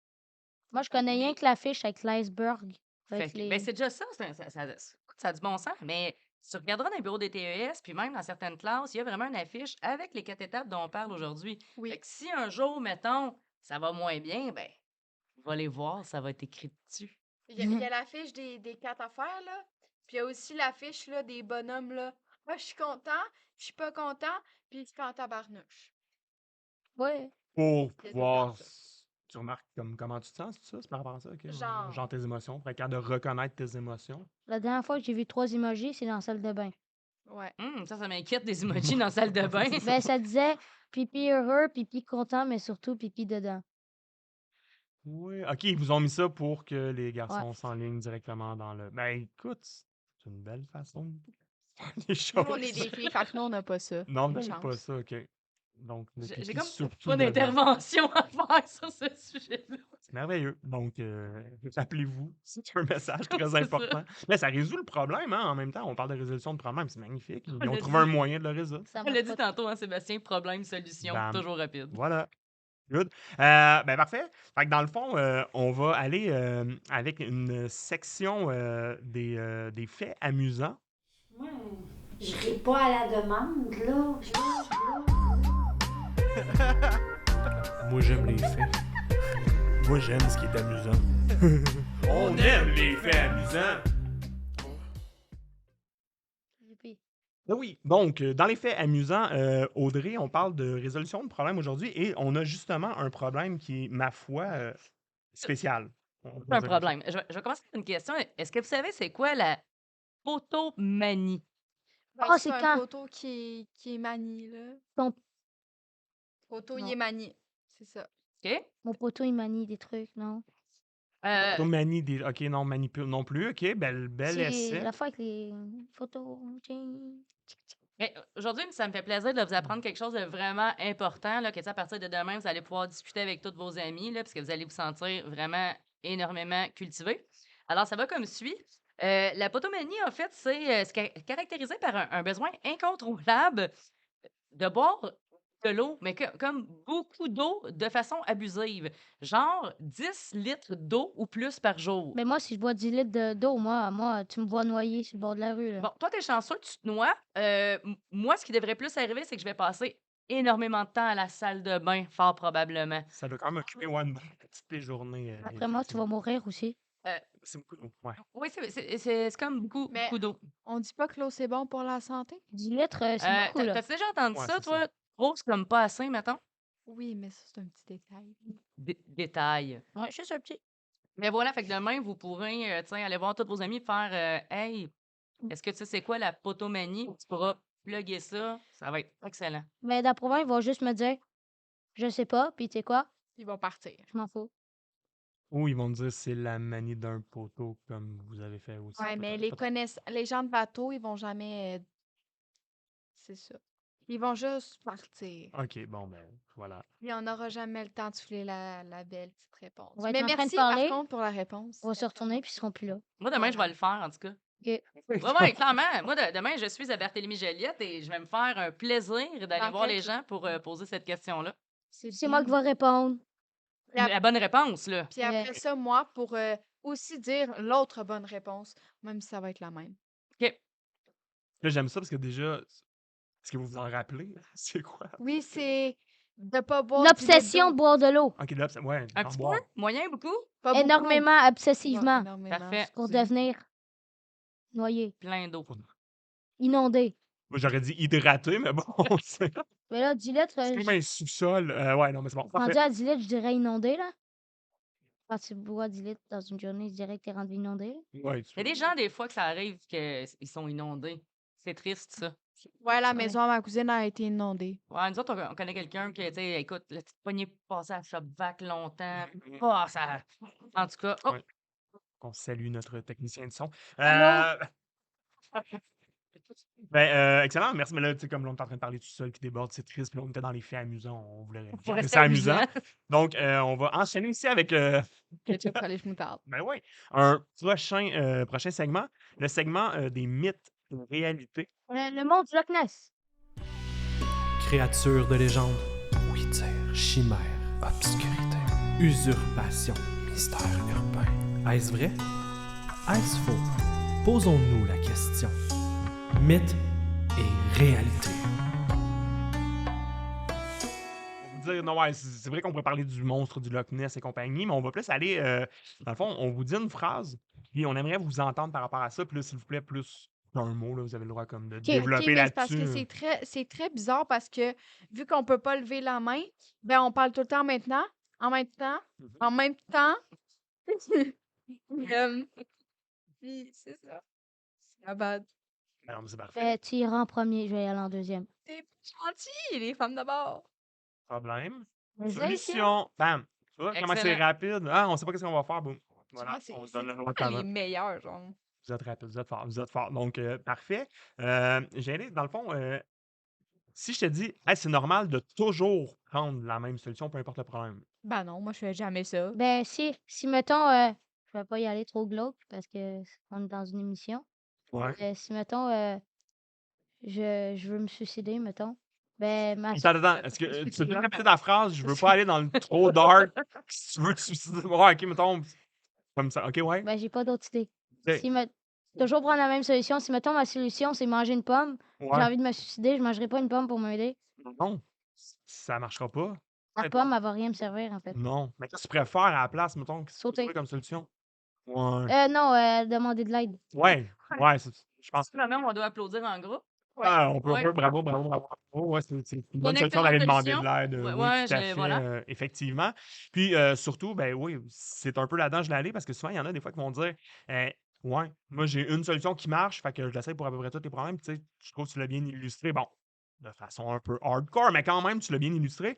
Moi, je connais rien mais, que l'affiche avec l'iceberg. Avec ben, les. c'est déjà ça. Ça a du bon sens, mais tu regarderas dans les bureaux des TES, puis même dans certaines classes, il y a vraiment une affiche avec les 4 étapes dont on parle aujourd'hui. Fait oui. que si un jour, mettons, ça va moins bien, ben, va les voir, ça va être écrit dessus. Il y a l'affiche des 4 affaires, là. Puis il y a aussi l'affiche là, des bonhommes, là. Moi, je suis content, je suis pas content, puis je suis en tabarnouche. Ouais. pour Il y a tout le temps pouvoir. ça. Tu remarques comment tu te sens, c'est ça? C'est par rapport à ça? Ok, ouais. Genre. Genre tes émotions, pour être capable de reconnaître tes émotions. La dernière fois que j'ai vu 3 emojis, c'est dans la salle de bain. Ouais. Ça m'inquiète des emojis dans la salle de bain. Ben, ça disait pipi heureux, pipi content, mais surtout pipi dedans. Oui, ok, ils vous ont mis ça pour que les Ouais. garçons s'enlignent directement dans le. Ben écoute, c'est une belle façon de faire les Nous, choses. on est des filles, fait que nous, on n'a pas ça. Non, vous Une n'avez pas chance. ça, ok. Donc, le J'ai pipi comme surtout pas dedans. d'intervention à faire sur ce sujet-là. C'est merveilleux. Donc, rappelez-vous, c'est un message très C'est important. Mais ça résout le problème, hein, en même temps. On parle de résolution de problème, c'est magnifique. Ils ont l'a trouvé un dit. moyen de le résoudre. Ça On l'a marche dit pas. tantôt, hein, Sébastien, problème, solution, Bam. toujours rapide. Voilà. Good. Ben parfait. Fait que dans le fond, on va aller avec une section des faits amusants. Moi, je ris pas à la demande, là. Moi, j'aime les faits. Moi, j'aime ce qui est amusant. On aime les faits amusants. Youpi. Ben oui, donc, dans les faits amusants, Audrey, on parle de résolution de problème aujourd'hui et on a justement un problème qui est, ma foi, spécial. On va C'est un dire comme ça. problème. Je vais commencer par une question. Est-ce que vous savez c'est quoi la photomanie? Ben, Ah, c'est c'est un quand? poteau qui est mani, là. Ton... Poteau, il Non. est mani. C'est ça. OK? Mon poteau, il manie des trucs, non? Toi, manie des. Ok, non, manipule non plus. Ok, bel C'est essai. la fois avec les photos. Mais aujourd'hui, ça me fait plaisir de vous apprendre quelque chose de vraiment important, là, que tu sais, à partir de demain, vous allez pouvoir discuter avec tous vos amis, là, parce que vous allez vous sentir vraiment énormément cultivé. Alors, ça va comme suit. La potomanie, en fait, c'est caractérisé par un besoin incontrôlable de boire de l'eau, mais comme beaucoup d'eau de façon abusive. Genre 10 litres d'eau ou plus par jour. Mais moi, si je bois 10 litres d'eau, moi, tu me vois noyer sur le bord de la rue, là. Bon, toi, t'es chanceux, tu te noies. Moi, ce qui devrait plus arriver, c'est que je vais passer énormément de temps à la salle de bain, fort probablement. Ça doit quand même occuper ouais, une bonne partie de tes journées. Après moi, tu vas mourir aussi. C'est beaucoup d'eau, ouais. Oui, c'est comme beaucoup, Mais beaucoup d'eau. on dit pas que l'eau, c'est bon pour la santé? 10 litres, c'est beaucoup, là. T'as-tu déjà entendu Ouais, ça, c'est ça. toi? Trop, c'est comme pas assez, mettons? Oui, mais ça, c'est un petit détail. Détail. Ouais, juste un petit. Mais voilà, fait que demain, vous pourrez, tiens, aller voir tous vos amis et faire Hey, est-ce que tu sais c'est quoi la potomanie? Tu pourras plugger ça. Ça va être excellent. Mais d'après moi, ils vont juste me dire, je sais pas, puis tu sais quoi, Ils vont partir. je m'en fous. Ou ils vont me dire c'est la manie d'un poteau comme vous avez fait aussi. Ouais, mais peut-être. les gens de bateau, ils vont jamais. C'est ça. Ils vont juste partir. OK, bon, ben, voilà. Puis on n'aura jamais le temps de souffler la belle petite réponse. On va être Mais en train de merci, par parler, contre, pour la réponse. on va se retourner, puis ils seront plus là. Moi, demain, je Voilà. vais le faire, en tout cas. OK. Oui, clairement. Moi, demain, je suis à Barthélemy-Joliette et je vais me faire un plaisir d'aller Dans voir quel les gens pour poser cette question-là. C'est moi qui vais répondre. Puis ap- La bonne réponse, là. Puis après ça, moi, pour aussi dire l'autre bonne réponse, même si ça va être la même. OK. Là, j'aime ça parce que déjà, est-ce que vous vous en rappelez? C'est quoi? Oui, c'est de pas boire du lait L'obsession de d'eau. boire de l'eau. OK, là, ouais, Un d'en petit boire. peu? Moyen, beaucoup? Pas beaucoup. Énormément, Ouais, obsessivement, énormément. Parfait. pour excusez. devenir noyé, Plein d'eau. inondé. Moi, j'aurais dit hydraté, mais bon, c'est Mais là, 10 litres, comme un sous-sol. Ouais, non, mais c'est bon. rendu Parfait. à 10 litres, je dirais inondé, là. Quand tu bois 10 litres dans une journée, je dirais que t'es rendu inondé. Ouais, Il y a des gens, des fois, que ça arrive qu'ils sont inondés. C'est triste, ça. Ouais, la Ouais. maison à ma cousine a été inondée. Ouais, nous autres, on connaît quelqu'un qui, tu sais, écoute, la petite poignée passée à Shop-Vac longtemps. Oh, ça... En tout cas, oh, Ouais. On salue notre technicien de son. Allô? Excellent, merci. Mais là, tu sais, comme là, on est en train de parler tout seul qui déborde, c'est triste. Puis là, on était dans les faits amusants. On voulait faut garder rester ça amusant. amusant. Donc, on va enchaîner ici avec Ketchup pour les moutarde. ben oui, un prochain segment. Le segment des mythes et réalités. Le monde du Loch Ness. Créature de légende. Oui dire. Chimère. Obscurité. Usurpation. Mystère urbain. Est-ce vrai? Est-ce faux? Posons-nous la question. Mythe et réalité. On va vous dire, non, ouais, c'est vrai qu'on pourrait parler du monstre du Loch Ness et compagnie, mais on va plus aller. Dans le fond, on vous dit une phrase, puis on aimerait vous entendre par rapport à ça. Puis là, s'il vous plaît, plus qu'un mot, là, vous avez le droit comme de Ok, développer mais c'est parce que là-dessus. c'est très bizarre parce que vu qu'on peut pas lever la main, ben on parle tout le temps maintenant, en même temps, Mhm. en même temps. Puis c'est ça. C'est bad. Ben non, mais c'est parfait. Ben, tu iras en premier, je vais y aller en deuxième. T'es gentil, les femmes d'abord. Problème. Vas-y, ici. Solution. Bam. Tu vois comment c'est Excellent. rapide? Ah, on sait pas qu'est-ce qu'on va faire. Boum. Voilà, Genre, c'est on se c'est donne le droit de vraiment les parler. meilleurs, genre. Vous êtes rapide, vous êtes fort, vous êtes fort. Donc, parfait. J'ai allé, dans le fond, si je te dis, hey, c'est normal de toujours prendre la même solution, peu importe le problème. Ben non, moi je fais jamais ça. Ben, si mettons, je vais pas y aller trop glauque parce que on est dans une émission. Ouais. Si mettons, je veux me suicider, mettons. Ben, Attends. Est-ce que tu peux répéter ta phrase? Je veux pas aller dans le trop dark. Si tu veux te suicider, ouais, ok, mettons. Comme ça. Ok, ouais. ben, j'ai pas d'autre idée. Ok. Si me... Toujours prendre la même solution. Si mettons, ma solution, c'est manger une pomme, j'ai Ouais. envie de me suicider, je mangerai pas une pomme pour m'aider. Non. Ça marchera pas. La Peut-être pomme, elle va rien me servir, en fait. non. Mais qu'est-ce que tu préfères à la place, mettons? Qu'est-ce que tu Sauter. trouves comme solution? Ouais. Non, demander de l'aide. Ouais. Je pense que. Finalement, on doit applaudir en groupe. Ah, on peut, Ouais. bravo. Ouais, c'est une bonne Bonne solution d'aller excellente demander de solution. l'aide. Ouais, Oui, ouais, tout à fait, voilà. effectivement. Puis surtout, ben oui, c'est un peu là-dedans que je l'ai allé parce que souvent, il y en a des fois qui vont dire ouais, moi j'ai une solution qui marche, fait que je l'essaie pour à peu près tous les problèmes. Puis, tu sais, je trouve que tu l'as bien illustré. Bon, de façon un peu hardcore, mais quand même, tu l'as bien illustré.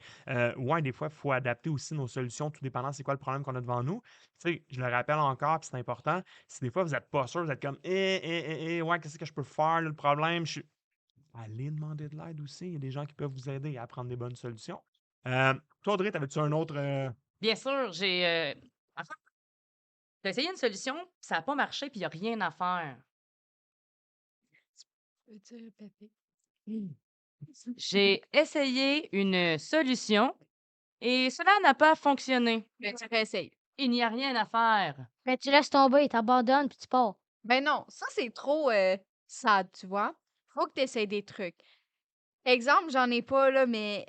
Ouais, des fois, il faut adapter aussi nos solutions, tout dépendant c'est quoi le problème qu'on a devant nous. Tu sais, je le rappelle encore, puis c'est important. Si des fois vous n'êtes pas sûr, vous êtes comme ouais, qu'est-ce que je peux faire, là, le problème? Allez demander de l'aide aussi. Il y a des gens qui peuvent vous aider à prendre des bonnes solutions. Toi, Audrey, t'avais-tu un autre. Bien sûr, j'ai. En fait, t'as essayé une solution, ça n'a pas marché, puis il n'y a rien à faire. Peux-tu répéter? J'ai essayé une solution et cela n'a pas fonctionné. Ben tu réessayes. Il n'y a rien à faire. Ben, tu laisses tomber, t'abandonnes, puis tu pars. Ben non, ça c'est trop sad, tu vois. Faut que tu essaies des trucs. Exemple, j'en ai pas là, mais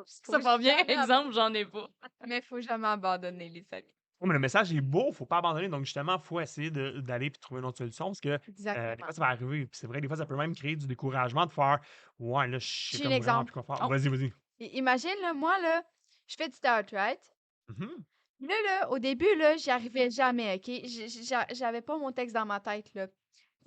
Ça va bien, jamais exemple, j'en ai pas. mais faut jamais abandonner les amis. mais le message est beau, faut pas abandonner. Donc, justement, il faut essayer d'aller puis de trouver une autre solution parce que des Exactement. fois, ça va arriver. Puis c'est vrai, des fois, ça peut même créer du découragement de faire ouais, là, je sais J'ai comme vraiment plus l'exemple. quoi faire. Oh, Vas-y, vas-y. Imagine, là, moi, là, je fais du start, right? Mhm. Là, au début, là, j'y arrivais jamais, OK? J'avais pas mon texte dans ma tête, là.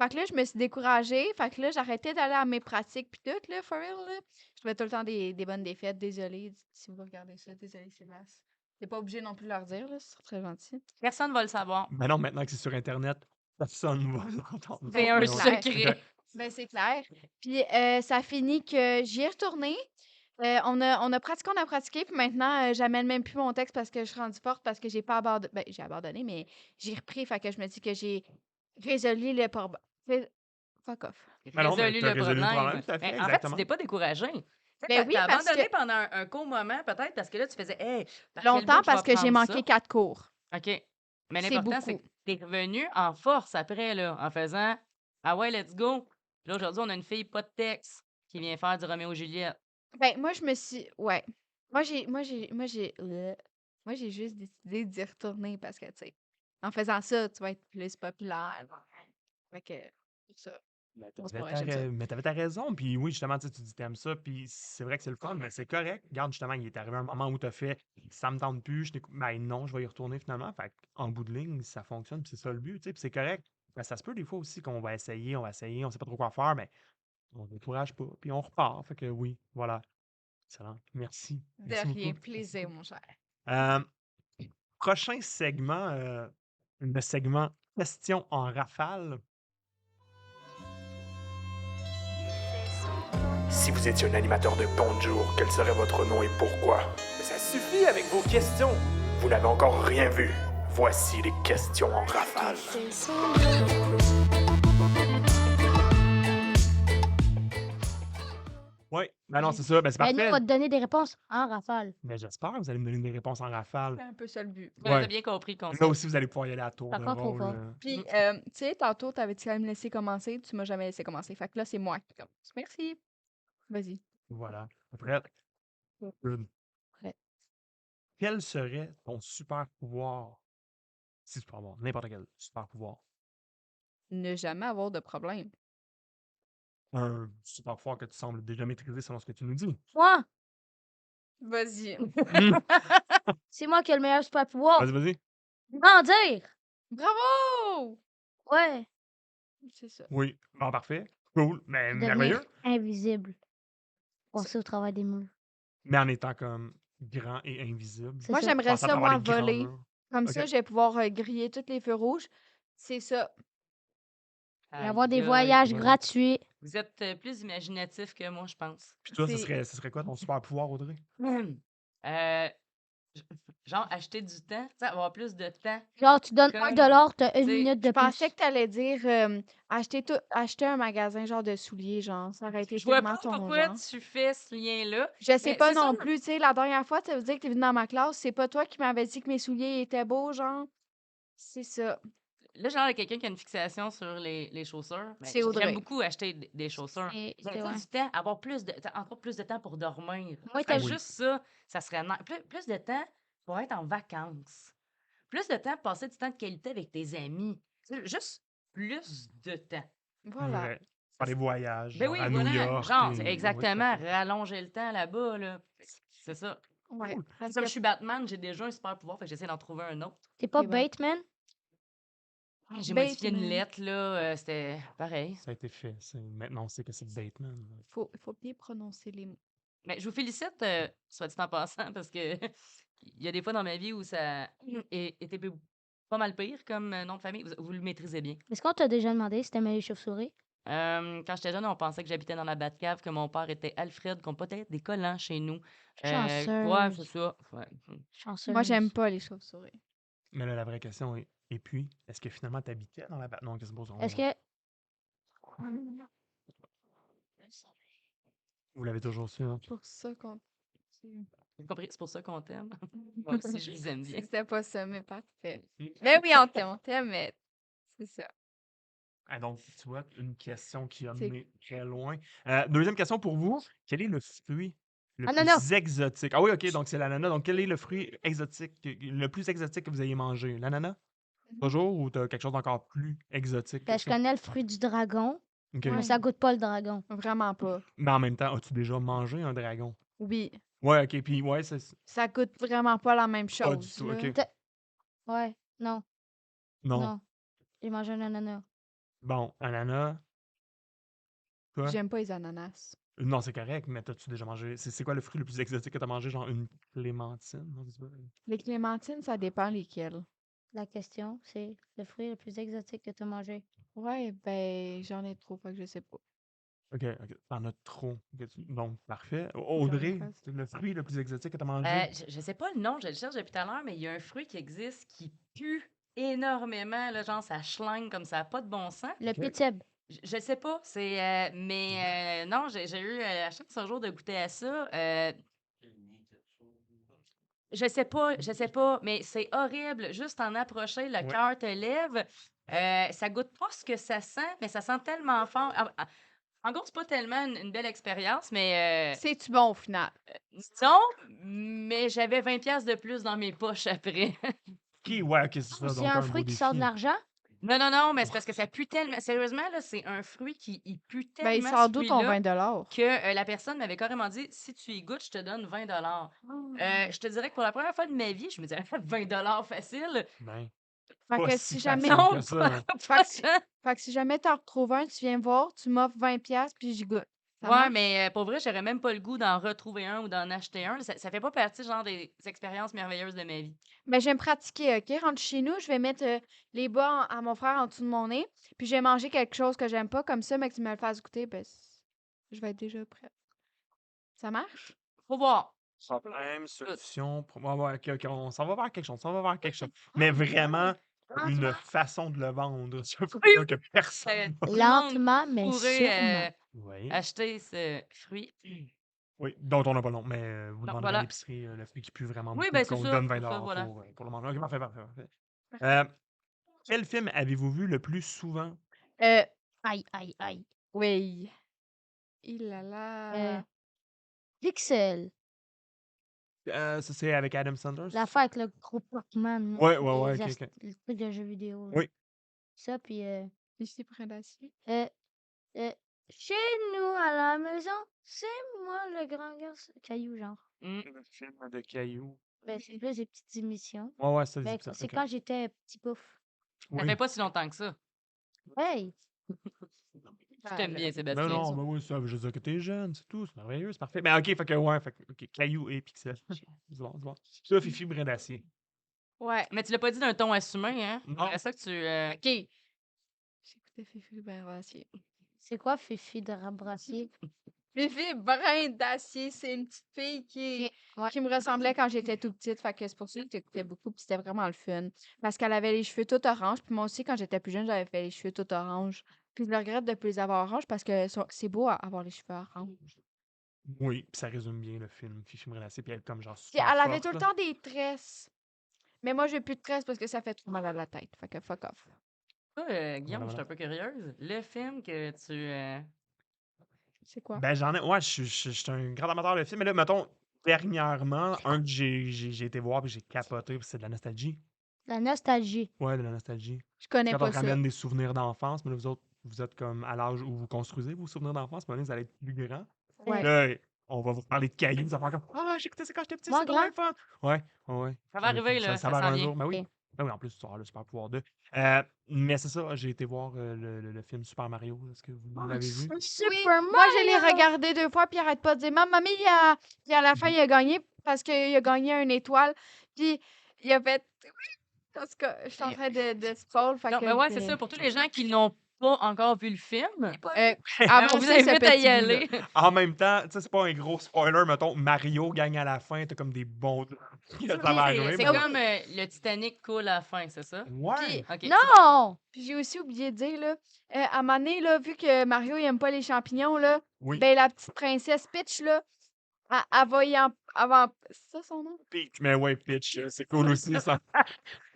Fait que là, je me suis découragée. Fait que là, j'arrêtais d'aller à mes pratiques pis tout, là, for real, là. Je trouvais tout le temps des bonnes défaites. Désolée si vous regardez ça. Désolée, Sébastien. T'es pas obligé non plus de leur dire, là. C'est très gentil. personne va le savoir. Ben non, maintenant que c'est sur Internet, personne va l'entendre. Ben, C'est un Mais c'est ouais. clair. secret. Exact. Ben, c'est clair. Puis ça finit que j'y ai retourné. On a pratiqué, puis maintenant, j'amène même plus mon texte parce que je suis rendue forte, parce que j'ai pas abandonné. Ben, j'ai abandonné, mais j'ai repris. Fait que je me dis que j'ai résolu le problème. Fuck off. Ben non, mais Résolu t'as le résolu le problème, problème. tout à fait, Mais en fait, tu exactement. t'es pas découragé. Tu sais, Ben oui, t'as parce que abandonné pendant un court moment, peut-être, parce que là, tu faisais, hey, par quel longtemps, bout je parce vais que j'ai prendre ça? manqué 4 cours. OK. Mais C'est l'important, c'est que beaucoup. t'es revenu en force après, là, en faisant, ah ouais, let's go. Puis là, aujourd'hui, on a une fille pas de texte qui vient faire du Roméo et Juliette. Ben, moi, je me suis. Ouais. Moi, j'ai juste décidé d'y retourner parce que, tu sais, en faisant ça, tu vas être plus populaire. Fait que, pour ça. Mais Non, c'est pas vrai, j'aime ça. t'avais ta raison. Puis oui, justement, tu dis t'aimes ça. Puis c'est vrai que c'est le fun, mais c'est correct. Regarde, justement, il est arrivé un moment où t'as fait ça me tente plus. Ben non, je vais y retourner finalement. Fait en bout de ligne, ça fonctionne. Puis c'est ça le but. Tu sais, puis c'est correct. Ben, ça se peut des fois aussi qu'on va essayer, on sait pas trop quoi faire, mais on ne décourage pas. Puis on repart. Fait que oui, voilà. Excellent. Merci. De Merci rien, beaucoup. plaisir, mon cher. Euh, prochain segment, le segment questions en rafale. Si vous étiez un animateur de Bonjour, quel serait votre nom et pourquoi? Mais ça suffit avec vos questions! Vous n'avez encore rien vu. Voici les questions en rafale. Oui, ben non, c'est ça. Ben c'est Ben, nous, on parfait. va te donner des réponses en rafale. Mais j'espère que vous allez me donner des réponses en rafale. C'est un peu ça le but. Ouais, Ouais. t'as bien compris le Là concept. aussi, vous allez pouvoir y aller à tour Par de contre, trop rôle. fort. Puis, Mm. tu sais, tantôt, t'avais-tu quand même laissé commencer? Tu m'as jamais laissé commencer. Fait que là, c'est moi qui commence. Merci. Vas-y. Voilà. Prête? Good. Prête. Quel serait ton super pouvoir? Si tu peux avoir n'importe quel super pouvoir. Ne jamais avoir de problème. Un super pouvoir que tu sembles déjà maîtriser selon ce que tu nous dis. Moi, Vas-y. Hmm. c'est moi qui ai le meilleur super pouvoir. Vas-y, vas-y. Grandir! Bravo! Ouais. C'est ça. Oui. Bon, parfait. Cool. Mais Devenir merveilleux. invisible. Passer au travail des murs. Mais en étant comme grand et invisible. C'est Moi, ça. j'aimerais Passer à ça, travers moi, les grands voler. murs. Comme OK. ça, je vais pouvoir griller tous les feux rouges. C'est ça. Et avoir des Aïe, aïe. voyages Ouais. gratuits. Vous êtes plus imaginatif que moi, je pense. Puis toi, C'est ce serait quoi ton super pouvoir, Audrey? Euh, genre, acheter du temps, tu sais, avoir plus de temps. Genre, tu donnes Comme, 1$, t'as une tu sais, minute de Je pensais plus. que t'allais dire acheter un magasin genre de souliers, genre. Ça aurait été Je vois tellement pas ton pourquoi genre. tu fais ce lien-là. Je sais Mais pas c'est non sûr. plus, tu sais, la dernière fois, tu veux dire que t'es venu dans ma classe, c'est pas toi qui m'avais dit que mes souliers étaient beaux, genre. C'est ça. Là, genre, il y a quelqu'un qui a une fixation sur les chaussures. Mais C'est j'aime Audrey. beaucoup acheter des chaussures. C'est J'aurais ouais. du temps, avoir plus de temps, encore plus de temps pour dormir. Moi, Fait t'as que Oui. juste ça serait plus de temps pour être en vacances. Plus de temps pour passer du temps de qualité avec tes amis. Juste plus de temps. Voilà. Ouais. Faire des voyages, Ben genre oui, à New voilà. York. Genre, et- c'est ouais, tout à exactement, fait. rallonger le temps là-bas, là. C'est ça. Ouais. Cool. Parce Comme que je suis Batman, j'ai déjà un super pouvoir, fait que j'essaie d'en trouver un autre. T'es pas c'est bon. Bateman? J'ai modifié une Bateman. lettre, là, c'était pareil. Ça a été fait. Maintenant, on sait que c'est Bateman. Faut bien prononcer les mots. Mais je vous félicite, soit dit en passant, parce que il y a des fois dans ma vie où ça était pas mal pire comme nom de famille. Vous le maîtrisez bien. Est-ce qu'on t'a déjà demandé si t'aimais les chauves-souris? Quand j'étais jeune, on pensait que j'habitais dans la Batcave, que mon père était Alfred, qu'on peut-être des collants chez nous. Ouais, c'est Chanceuse. ça. Ouais. Chanceuse. Moi, j'aime pas les chauves-souris. Mais là, la vraie question est, et puis, est-ce que finalement tu habitais dans la Non, qu'est-ce que c'est beau, Est-ce que. Vous l'avez toujours su, hein? C'est pour ça qu'on. J'ai compris, c'est pour ça qu'on t'aime. Moi aussi, je les aime bien. C'était pas ça, mais parfait. Mm. Mais oui, on t'aime, mais c'est ça. Ah, donc, tu vois, une question qui a C'est- mené très loin. Deuxième question pour vous. Quel est le fruit le Ananas. plus exotique. Ah oui, OK, donc c'est l'ananas. Donc, quel est le fruit exotique, le plus exotique que vous ayez mangé? L'ananas? Toujours? Ou t'as quelque chose d'encore plus exotique que Ben, je ça? connais le fruit du dragon, OK. mais Ouais. ça goûte pas le dragon. Vraiment pas. Mais en même temps, as-tu déjà mangé un dragon? Oui. Ouais, OK, puis ouais, c'est Ça goûte vraiment pas la même pas du chose, tout, là. OK. Ouais, non, Non. non. J'ai mangé un ananas. Bon, ananas, toi? J'aime pas les ananas. Non, c'est correct, mais t'as-tu déjà mangé? C'est quoi le fruit le plus exotique que t'as mangé? Genre une clémentine? Non, c'est pas... Les clémentines, ça dépend lesquelles. La question, c'est le fruit le plus exotique que tu as mangé. Ouais, ben, j'en ai trop, fait que je sais pas. OK, t'en as trop. Donc, parfait. J'en ai Audrey, presque. c'est le fruit le plus exotique que t'as mangé? Je sais pas le nom, je le cherche depuis tout à l'heure, mais il y a un fruit qui existe qui pue énormément, là, genre ça schlingue comme ça, a pas de bon sens. Le OK. pitib. Je sais pas, mais non, j'ai eu la chance un jour de goûter à ça. Je sais pas, mais c'est horrible. Juste en approcher, le Ouais. cœur te lève. Ça goûte pas ce que ça sent, mais ça sent tellement fort. En gros, c'est pas tellement une belle expérience, mais C'est-tu bon au final? non, mais j'avais 20 pièces de plus dans mes poches après. Ouais, OK, c'est ça. C'est Donc, un un beau fruit qui sort de défi. l'argent? Non, mais c'est parce que ça pue tellement. Sérieusement, là, c'est un fruit qui il pue Ben, il tellement, sort ce d'où ton fruit-là, 20 $? que la personne m'avait carrément dit si tu y goûtes, je te donne 20 Je te dirais que pour la première fois de ma vie, je me disais 20 facile. Ben, Fait pas que si si jamais... facile Non, que ça. pas, Fait que, tant. fait que si jamais t'en retrouves un, tu viens me voir, tu m'offres 20 $, puis j'y goûte. Ça Ouais, marche? mais pour vrai, j'aurais même pas le goût d'en retrouver un ou d'en acheter un. Ça fait pas partie genre des expériences merveilleuses de ma vie. Ben, je vais me pratiquer, OK? Rentre chez nous, je vais mettre les bas à mon frère en dessous de mon nez, puis je vais manger quelque chose que j'aime pas, comme ça, mais que tu me le fasses goûter, ben, je vais être déjà prête. Ça marche? Faut voir. Problème, solution. Ouais, OK, on s'en va vers quelque chose. On s'en va vers quelque chose. Mais vraiment, une façon de le vendre. Je veux Oui, dire que personne. Tout le monde Lentement, mais pourrait sûrement. Oui. acheter ce fruit. Oui, dont on n'a pas le nom, mais vous Non, demanderez à voilà. l'épicerie le fruit qui pue vraiment Oui, beaucoup, ben puis c'est qu'on ça, donne c'est 20 ça, voilà. pour le manger. OK, parfait, parfait, parfait. Quel film avez-vous vu le plus souvent? Euh, Aïe, aïe, aïe. oui. Il a là. Pixel. Ça, c'est avec Adam Sandler? L'affaire avec le gros Pac-Man. Ouais, les OK, OK. le truc de jeux vidéo. Là. Oui. Ça, puis Ici, près d'acier. chez nous, à la maison, c'est moi le grand garçon. Caillou, genre. Mm. Le film de Caillou. Ben, c'est plus des petites émissions. Ouais, c'est des Ben, épisodes. c'est OK. quand j'étais petit pouf. Ça Oui. fait pas si longtemps que ça. Hey! Je t'aime bien, Ben Sébastien. non, ben oui, ça veut juste dire que t'es jeune, c'est tout, c'est merveilleux, c'est parfait. Ben OK, fait que ouais, OK, Caillou et Pixel. C'est bon, c'est bon. Ça, Fifi Brin d'acier. Ouais. Mais tu l'as pas dit d'un ton assumé, hein? Non. C'est ça que tu. OK. J'écoutais Fifi Brin d'acier. C'est quoi Fifi de Rabrassier? Fifi Brin d'acier, c'est une petite fille Ouais. qui me ressemblait quand j'étais tout petite. Fait que c'est pour ça que j'écoutais beaucoup, puis c'était vraiment le fun. Parce qu'elle avait les cheveux tout orange, puis moi aussi, quand j'étais plus jeune, j'avais fait les cheveux tout orange. Puis je le regrette de plus les avoir orange parce que c'est beau avoir les cheveux orange. Oui, puis ça résume bien le film, Fifi Brin d'acier, puis elle est comme genre Puis super elle avait forte, tout le là. temps des tresses. Mais moi, j'ai plus de tresses parce que ça fait trop mal à la tête. Fait que fuck off. Toi, Guillaume, Voilà, je suis un peu curieuse. Le film que tu. C'est quoi? Ben j'en ai, ouais, je suis un grand amateur de films, mais là, mettons, dernièrement, un que j'ai été voir, puis j'ai capoté, puis c'est de la nostalgie. La nostalgie. Ouais, de la nostalgie. Je connais Quand on pas te ça. ramène des souvenirs d'enfance, mais là, vous autres, vous êtes comme à l'âge où vous construisez vos souvenirs d'enfance, mais là, vous allez être plus grand. Ouais. Là, on va vous parler de cailloux, vous allez faire comme Ah, j'écoutais ça quand j'étais petit, Moi, c'est trop bien le fun. Ouais. Ça va arriver, là, Ça ça va s'en arriver un vient. jour. Ben oui. Ok. Ben oui, en plus, tu auras le super pouvoir 2. Mais c'est ça, j'ai été voir le film Super Mario. Est-ce que vous l'avez vu? Super Oui, Mario! moi, je l'ai regardé 2 fois, puis il arrête pas de dire Mamma mia! Puis à la fin, il a gagné parce qu'il a gagné une étoile. Puis il a fait. En tout cas, je suis en train de spoil. Fait Non, que mais ouais, je c'est vais- ça. Pour tous les gens qui n'ont pas encore vu le film, Euh, ben, on avancez vous ce invite à y petit bout-là. aller. En même temps, tu sais, c'est pas un gros spoiler, mettons, Mario gagne à la fin, t'as comme des bons. Ça va arriver. C'est mais ouais. comme le Titanic coule à la fin, c'est ça? Ouais. Ok. Non! Puis j'ai aussi oublié de dire, là, à un moment donné, là, vu que Mario, il aime pas les champignons, là, Oui. ben la petite princesse Peach, là, elle va y en... C'est ça son nom? Peach. Mais ouais, Peach, c'est cool aussi, ça.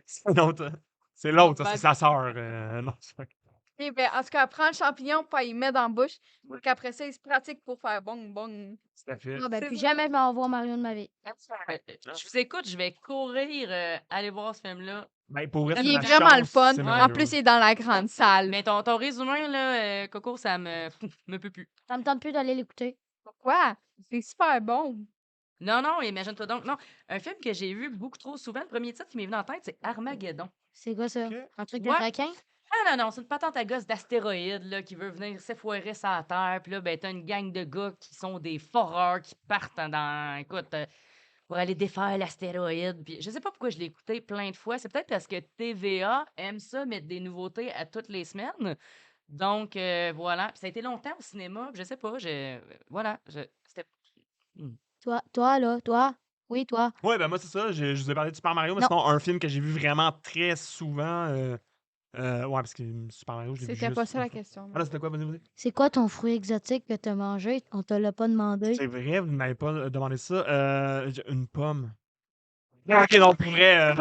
C'est l'autre. C'est l'autre, ça, c'est sa sœur. Non, c'est pas- Et ben, en tout cas, elle prend le champignon, puis elle y met dans la bouche. Pour qu'après ça, il se pratique pour faire bong bong. Tout à fait. Ah, ben, C'est plus ça. jamais je m'en vais voir Mario de ma vie. Je vous écoute, je vais courir aller voir ce film-là. Ben, pour vrai, c'est Il est la vraiment le chance, fun. c'est Ouais. En merveilleux. plus, il est dans la grande salle. Mais ton résumé, là, Coco, ça me peut plus. Ça me tente plus d'aller l'écouter. Pourquoi? C'est super bon. Non, non, imagine-toi donc. Non, un film que j'ai vu beaucoup trop souvent, le premier titre qui m'est venu en tête, c'est Armageddon. C'est quoi ça? Ok. Un truc de Ouais. requin? Ah non, non, c'est une patente à gosse d'astéroïdes là, qui veut venir s'effoirer sur la Terre. Puis là, ben, t'as une gang de gars qui sont des foreurs qui partent écoute, pour aller défaire l'astéroïde. Puis je sais pas pourquoi je l'ai écouté plein de fois. C'est peut-être parce que TVA aime ça, mettre des nouveautés à toutes les semaines. Donc, voilà. Puis ça a été longtemps au cinéma. Puis je sais pas, voilà. C'était... Hmm. Toi, là, toi? Oui, toi. Ouais, ben moi, c'est ça. Je vous ai parlé de Super Mario, mais Non. sinon, un film que j'ai vu vraiment très souvent. Ouais, parce que Super Mario, je l'ai vu C'était juste pas ça une la fois. question. Ah là, c'était quoi, vas-y? C'est quoi ton fruit exotique que t'as mangé? On te l'a pas demandé. C'est vrai, vous ne m'avez pas demandé ça. Une pomme. Ah, ok, non, pour vrai,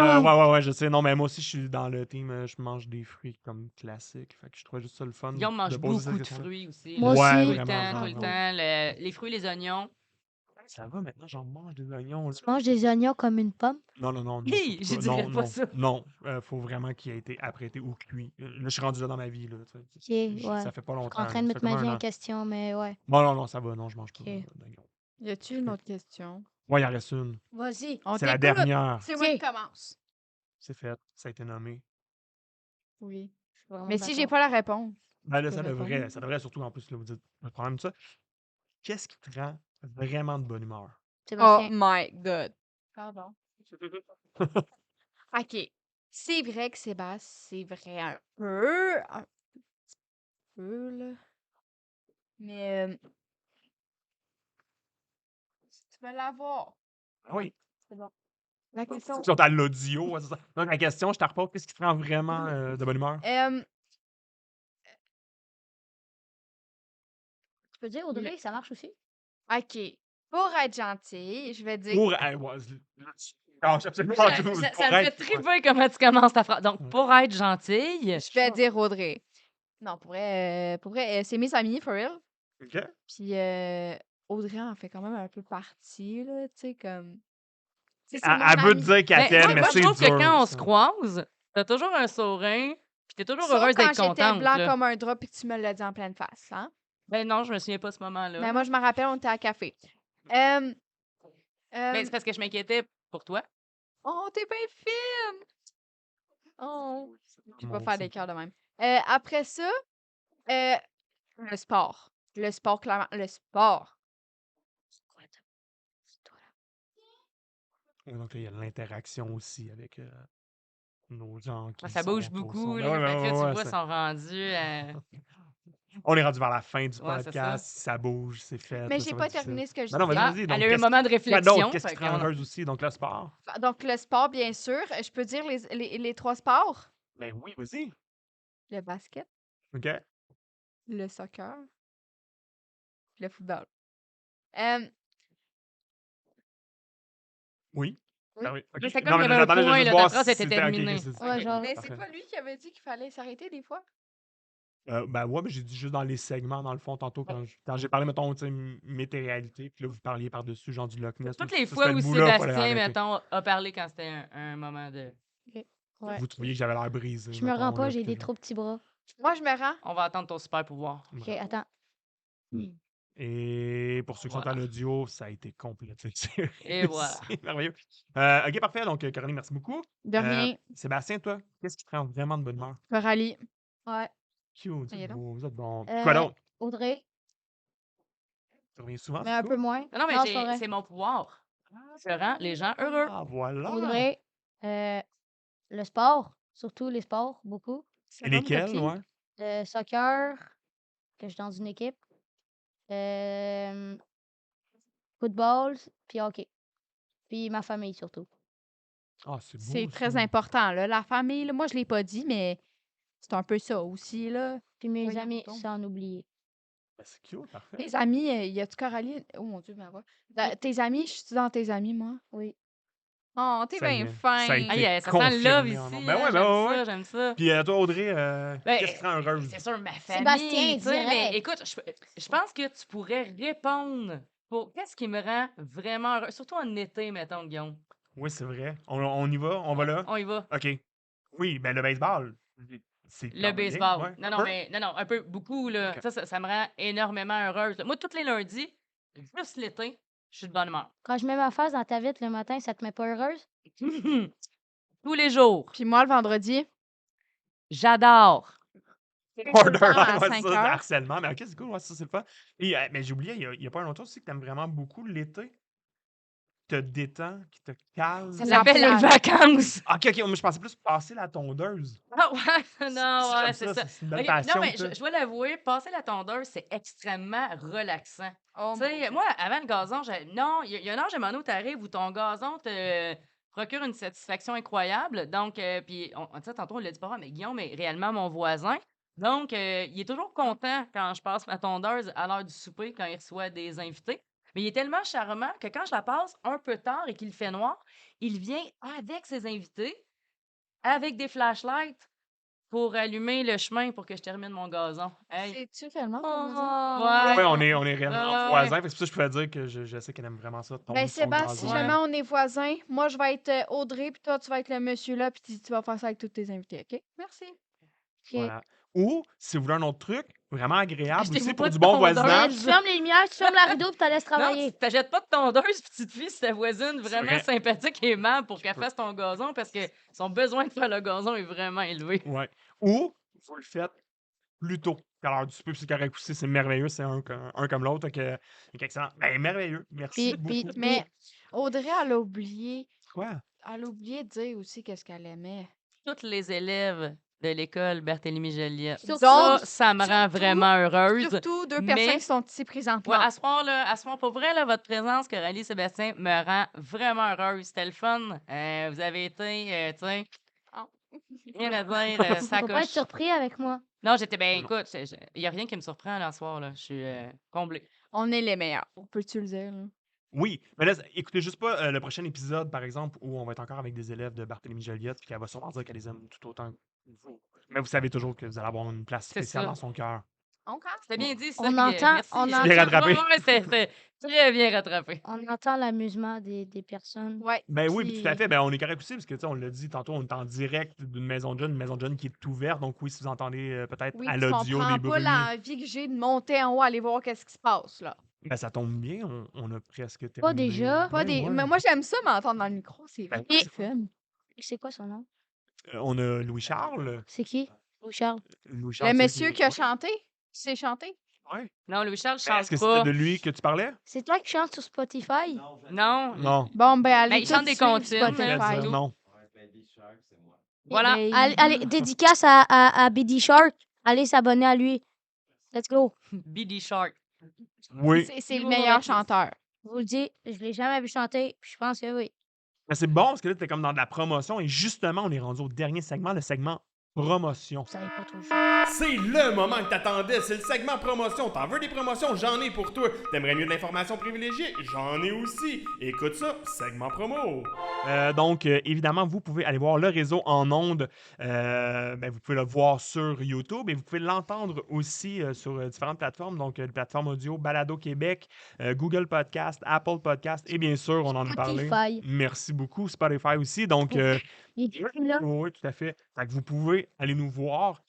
ouais, je sais. Non, mais moi aussi, je suis dans le team, je mange des fruits comme classique. Fait que je trouvais juste ça le fun Guillaume mange de poser cette beaucoup de question-là. fruits aussi. Moi là. aussi. Tout Ouais, le vraiment, temps, tout le vraiment. temps. Les fruits, les oignons. Ça va, maintenant, j'en mange des oignons. Là. Tu manges des oignons comme une pomme? Non, non, non, non, Hi, surtout je pas. dirais Non, pas non, ça. non. Faut vraiment qu'il ait été apprêté ou cuit. Là, je suis rendu là dans ma vie, là. Ok, ouais. Ça fait pas Je suis longtemps, en train là. de Ça mettre fait ma comme vie un en an. question, mais ouais. Non, non, non, ça va, non, je mange pas Ok. d'oignons. Y a-tu une autre question? Ouais, il en reste une. Vas-y. On C'est la t'écoute. dernière. C'est moi qui Ok. commence. C'est fait. Ça a été nommé. Oui. Je suis vraiment Mais si j'ai d'accord. pas la réponse, Ben là, je peux répondre. ça devrait surtout, en plus, là, vous dites le problème de ça. Qu'est-ce qui te rend vraiment de bonne humeur? Oh Sébastien. my God. Pardon. OK. C'est vrai que Sébastien, c'est vrai un petit peu, là. Mais tu veux l'avoir. Ah oui. C'est bon. La question. Ils sont à l'audio, ouais, c'est ça. Donc, la question, je te repose, qu'est-ce qui te rend vraiment de bonne humeur? Tu peux dire Audrey, ça marche aussi? OK. Pour être gentil, je vais dire. Pour. Non, je sais absolument pas Ça, tout. ça- Pour ça me fait être. triper comment tu commences ta phrase. Donc, pour être gentille, Je vais dire Audrey. Non, pour vrai, c'est mes amis, for real. OK. Puis Audrey en fait quand même un peu partie, là, tu sais, comme. C'est Elle veut te dire qu'elle ben, t'aime, moi, mais moi, je c'est trouve que dur. quand on ça. se croise, t'as toujours un sourire, puis t'es toujours Sauf heureuse quand d'être j'étais contente. blanc là. comme un drap puis que tu me l'as dit en pleine face, hein? Ben non, je me souviens pas de ce moment-là. Mais moi, je me rappelle, on était à café. Ben, Euh, c'est parce que je m'inquiétais pour toi. oh, t'es bien fine! Oh, je vais Mon faire Dieu. des cœurs de même. Après ça, euh, le sport. Le sport, clairement. Le sport. Ouais, donc, là, il y a l'interaction aussi avec nos gens qui Ça sont bouge autour. beaucoup. Ben Là, ouais, fait que là, tu vois, ça- sont rendus. On est rendu vers la fin du Ouais, c'est podcast. Si ça bouge, c'est fait. Mais là, j'ai ça va pas être difficile. terminé ce que je Ben non, disais. vas-y, vas-y. Donc, Elle a eu un qu'est-ce moment de quoi d'autre? réflexion. Qu'est-ce qui fait te rend qu'on a- heureuse aussi? Donc, le sport. Donc, le sport, bien sûr. Je peux dire les trois sports? Ben oui, vas-y. Le basket, OK. le soccer, le football. Euh, Oui. Oui. Ben oui. OK. Mais c'est Non, comme il y mais avait un j'attendais, je point, veux juste là, ta voir phrase si était c'était. OK, terminée. c'est Ouais, OK. genre. mais c'est Parfait. pas lui qui avait dit qu'il fallait s'arrêter des fois? Ben ouais, mais j'ai dit juste dans les segments, dans le fond, tantôt, quand j'ai parlé, mettons, tu sais, météoralité, puis là, vous parliez par-dessus, genre du Loch Ness. Toutes là, les ça, fois c'était où le bout-là, fallait Sébastien, arrêter. mettons, a parlé quand c'était un moment de. Ouais. Vous trouviez que j'avais l'air brisé, Je me rends mettons, pas, là, j'ai puis des que trop petits bras. Moi, je me rends. On va attendre ton super pouvoir. Ok, attends. Et pour ceux qui sont à Voilà. l'audio, ça a été complété. C'est Et voilà. c'est merveilleux. OK, parfait. Donc, Caroline, merci beaucoup. De rien. Sébastien, toi, qu'est-ce qui te rend vraiment de bonne humeur? Coralie. Ouais. Cute, vous Voyons êtes donc. beaux, vous êtes bons. Quoi d'autre? Audrey, Tu reviens souvent, mais c'est un peu cool? moins. Non, mais Non, c'est pas vrai. c'est mon pouvoir. Je rends les gens heureux. Ah, voilà. Audrey, le sport, surtout les sports, beaucoup. Et lesquels, ouais? Le soccer, que je suis dans une équipe. Football, puis hockey. Puis ma famille surtout. Ah, c'est beau, C'est très ça. important, là. La famille, là, moi, je l'ai pas dit, mais c'est un peu ça aussi, là. Puis mes Voyons amis, donc. sans oublier. Ben, c'est cute, parfait. Tes amis, y a-tu Coralie? Oh mon Dieu, ma voix. Tes amis, je suis dans tes amis, moi. Oui. Oh, t'es Ça bien y est, fin. ça a été Aïe, ça sent le love confirmé ici, en nombre. hein, Ben ouais, j'aime ben ouais. ça, j'aime ça. Puis toi, Audrey, Ben, qu'est-ce qui te rend heureuse? c'est sûr, ma Sébastien, famille, tu sais, mais direct. écoute, je pense que tu pourrais répondre pour qu'est-ce qui me rend vraiment heureux, surtout en été, mettons, Guillaume. Oui, c'est vrai. On y va? On va là? On y va. OK. Oui, ben le baseball. C'est Le quand même bien, baseball. ouais. Non, Un non, peu? mais non, non, un peu, beaucoup, là. OK. Ça me rend énormément heureuse. Moi, tous les lundis, juste l'été, je suis de bonne humeur. Quand je mets ma face dans ta vitre le matin, ça te met pas heureuse? Tous les jours. Puis moi, le vendredi, J'adore. Order, à ouais, 5 ça, c'est heures. harcèlement. Mais OK, c'est cool, ouais, ça, c'est le fun. Et, mais j'ai oublié, il y a pas un autre chose aussi que t'aimes vraiment beaucoup l'été? Qui te détend, qui te calme. Ça La s'appelle les plage. vacances. OK, moi, je pensais plus passer la tondeuse. Ah ouais, non, ouais, J'aime c'est ça. c'est une belle Ok, non, passion, mais ça. je dois l'avouer, passer la tondeuse, c'est extrêmement relaxant. Oh, Tu sais, moi, avant le gazon, non, il y a un âge à un moment où t'arrives où ton gazon te procure une satisfaction incroyable. Donc, puis, tu sais, tantôt, on l'a dit pas, mais Guillaume est réellement mon voisin. Donc, il est toujours content quand je passe ma tondeuse à l'heure du souper, quand il reçoit des invités. Mais il est tellement charmant que quand je la passe un peu tard et qu'il fait noir, il vient avec ses invités, avec des flashlights, pour allumer le chemin pour que je termine mon gazon. Hey. C'est-tu réellement ton voisin? Oh! Oui, Ouais. on est réellement Ouais. voisins. Fait que c'est pour ça que je pouvais dire que je sais qu'elle aime vraiment ça, Ben, son Sébastien, gazon. si Ouais. jamais on est voisins, moi, je vais être Audrey, puis toi, tu vas être le monsieur là, puis tu vas faire ça avec tous tes invités, OK? Merci. OK. Voilà. Ou, si vous voulez un autre truc, vraiment agréable Achetez-vous aussi pas pour de du bon tondeuse. voisinage. Tu fermes les lumières, tu fermes la rideau, puis tu la laisses Non, travailler. tu t'achètes pas de tondeuse puis tu te fies sur ta voisine C'est vraiment vrai. sympathique et aimable pour qu'elle peux. fasse ton gazon parce que son besoin de faire le gazon est vraiment élevé. Ouais. Ou, vous le faites plus tôt qu'à l'heure du souper, puis c'est correct aussi, c'est merveilleux, c'est un comme l'autre. Donc, excellent. Ben, merveilleux. Merci Puis, beaucoup. Mais Audrey, elle a oublié Quoi? de dire aussi qu'est-ce qu'elle aimait. Tous les élèves de l'école Barthélemy Joliette. Surtout- Ça me rend surtout- vraiment heureuse. Surtout deux mais- personnes qui sont ici présentement. Ouais, à ce soir, pour vrai, là, votre présence, Coralie Sébastien, me rend vraiment heureuse. C'était le fun. Vous avez été, tu sais, Oh. rien à dire, Faut ça pas être coche. surpris avec moi. Non, j'étais, ben Non. écoute, il n'y a rien qui me surprend là, ce soir, là. Je suis comblée. On est les meilleurs. Peux-tu le dire, là? Oui, mais là, écoutez juste pas le prochain épisode, par exemple, où on va être encore avec des élèves de Barthélemy Joliette, puis qu'elle va sûrement dire qu'elle les aime tout autant que vous. Mais vous savez toujours que vous allez avoir une place C'est spéciale ça. dans son cœur. C'était bien dit, ça. On puis, entend- merci. on Bien rattrapé. Ouais, c'était très bien rattrapé. On entend l'amusement des personnes. Ouais. Ben oui, puis tout à puis- fait. Ben, on est correct aussi, parce que, tu sais, on l'a dit tantôt, on est en direct d'une maison de jeune qui est ouverte. Donc, oui, si vous entendez peut-être Oui, à tu l'audio comprends des pas bruits, l'envie que j'ai de monter en haut, aller voir qu'est-ce qui se passe, là. ben, ça tombe bien, on a presque terminé. Pas déjà? Pas Ben des... ouais. Mais moi, j'aime ça m'entendre dans le micro, c'est Ben, vraiment c'est fun. C'est quoi son nom? On a Louis-Charles. C'est qui? Louis-Charles. Louis-Charles, Le c'est monsieur qui a ouais. chanté, tu sais chanter? Ouais. Non, Louis-Charles Ben, chante est-ce que pas. c'était de lui que tu parlais? C'est toi qui chantes sur Spotify? Non. Non. Bon, ben, allez Ben, il chante tous des suivre comptines, Spotify. hein, c'est tout. Non. Voilà. Eh ben, allez, dédicace à BD Shark. Allez s'abonner à lui. Let's go. BD Shark. Oui. C'est le Nouveau meilleur artiste. chanteur. Je vous le dis, je l'ai jamais vu chanter, puis je pense que oui. Mais c'est bon, parce que là, t'es comme dans de la promotion. Et justement, on est rendu au dernier segment, le segment promotion. Vous savez pas toujours. C'est le moment que t'attendais, c'est le segment promotion. T'en veux des promotions? J'en ai pour toi. T'aimerais mieux de l'information privilégiée? J'en ai aussi. Écoute ça, segment promo. Donc, évidemment, vous pouvez aller voir le réseau en ondes. Ben, vous pouvez le voir sur YouTube et vous pouvez l'entendre aussi sur différentes plateformes. Donc, les plateformes audio, Balado Québec, Google Podcast, Apple Podcast et bien sûr, on en a parlé. Spotify. Merci beaucoup, Spotify aussi. Donc, Il est écrit là. oui, tout à fait. Fait que vous pouvez aller nous voir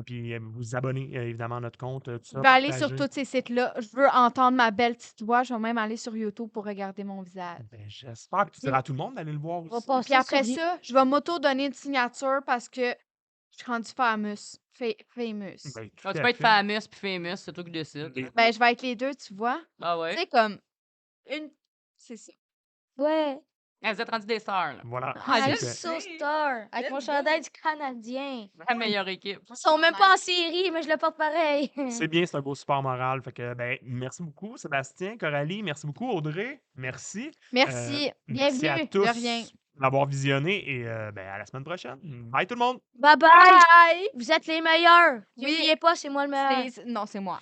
puis vous abonner évidemment à notre compte. Tout ça, Je vais aller sur partager. tous ces sites-là. Je veux entendre ma belle petite voix. Je vais même aller sur YouTube pour regarder mon visage. Ben, j'espère que tu diras à tout le monde d'aller le voir On va aussi. passer Puis après sur- ça, je vais m'auto-donner une signature parce que je suis rendue famous. Famous. Ben, tout Ah, tu à peux être fait. famous puis famous, c'est toi qui décides. Ben, je vais être les deux, tu vois. Ah Tu ouais? sais, comme une... C'est ça. Ouais. Ah, vous êtes rendu des stars, là. Voilà. Ah, c'est le fait. So Star. Avec mon chandail du Canadien. La meilleure équipe. Ils sont même pas en série, mais je le porte pareil. C'est bien, c'est un beau support moral. Fait que, ben, merci beaucoup, Sébastien, Coralie. Merci beaucoup, Audrey. Merci. Merci. Merci à Bienvenue. tous De rien. d'avoir visionné et ben, à la semaine prochaine. Bye tout le monde. Bye bye. Bye! Vous êtes les meilleurs. Oui. N'oubliez pas, c'est moi le meilleur. Non, c'est moi.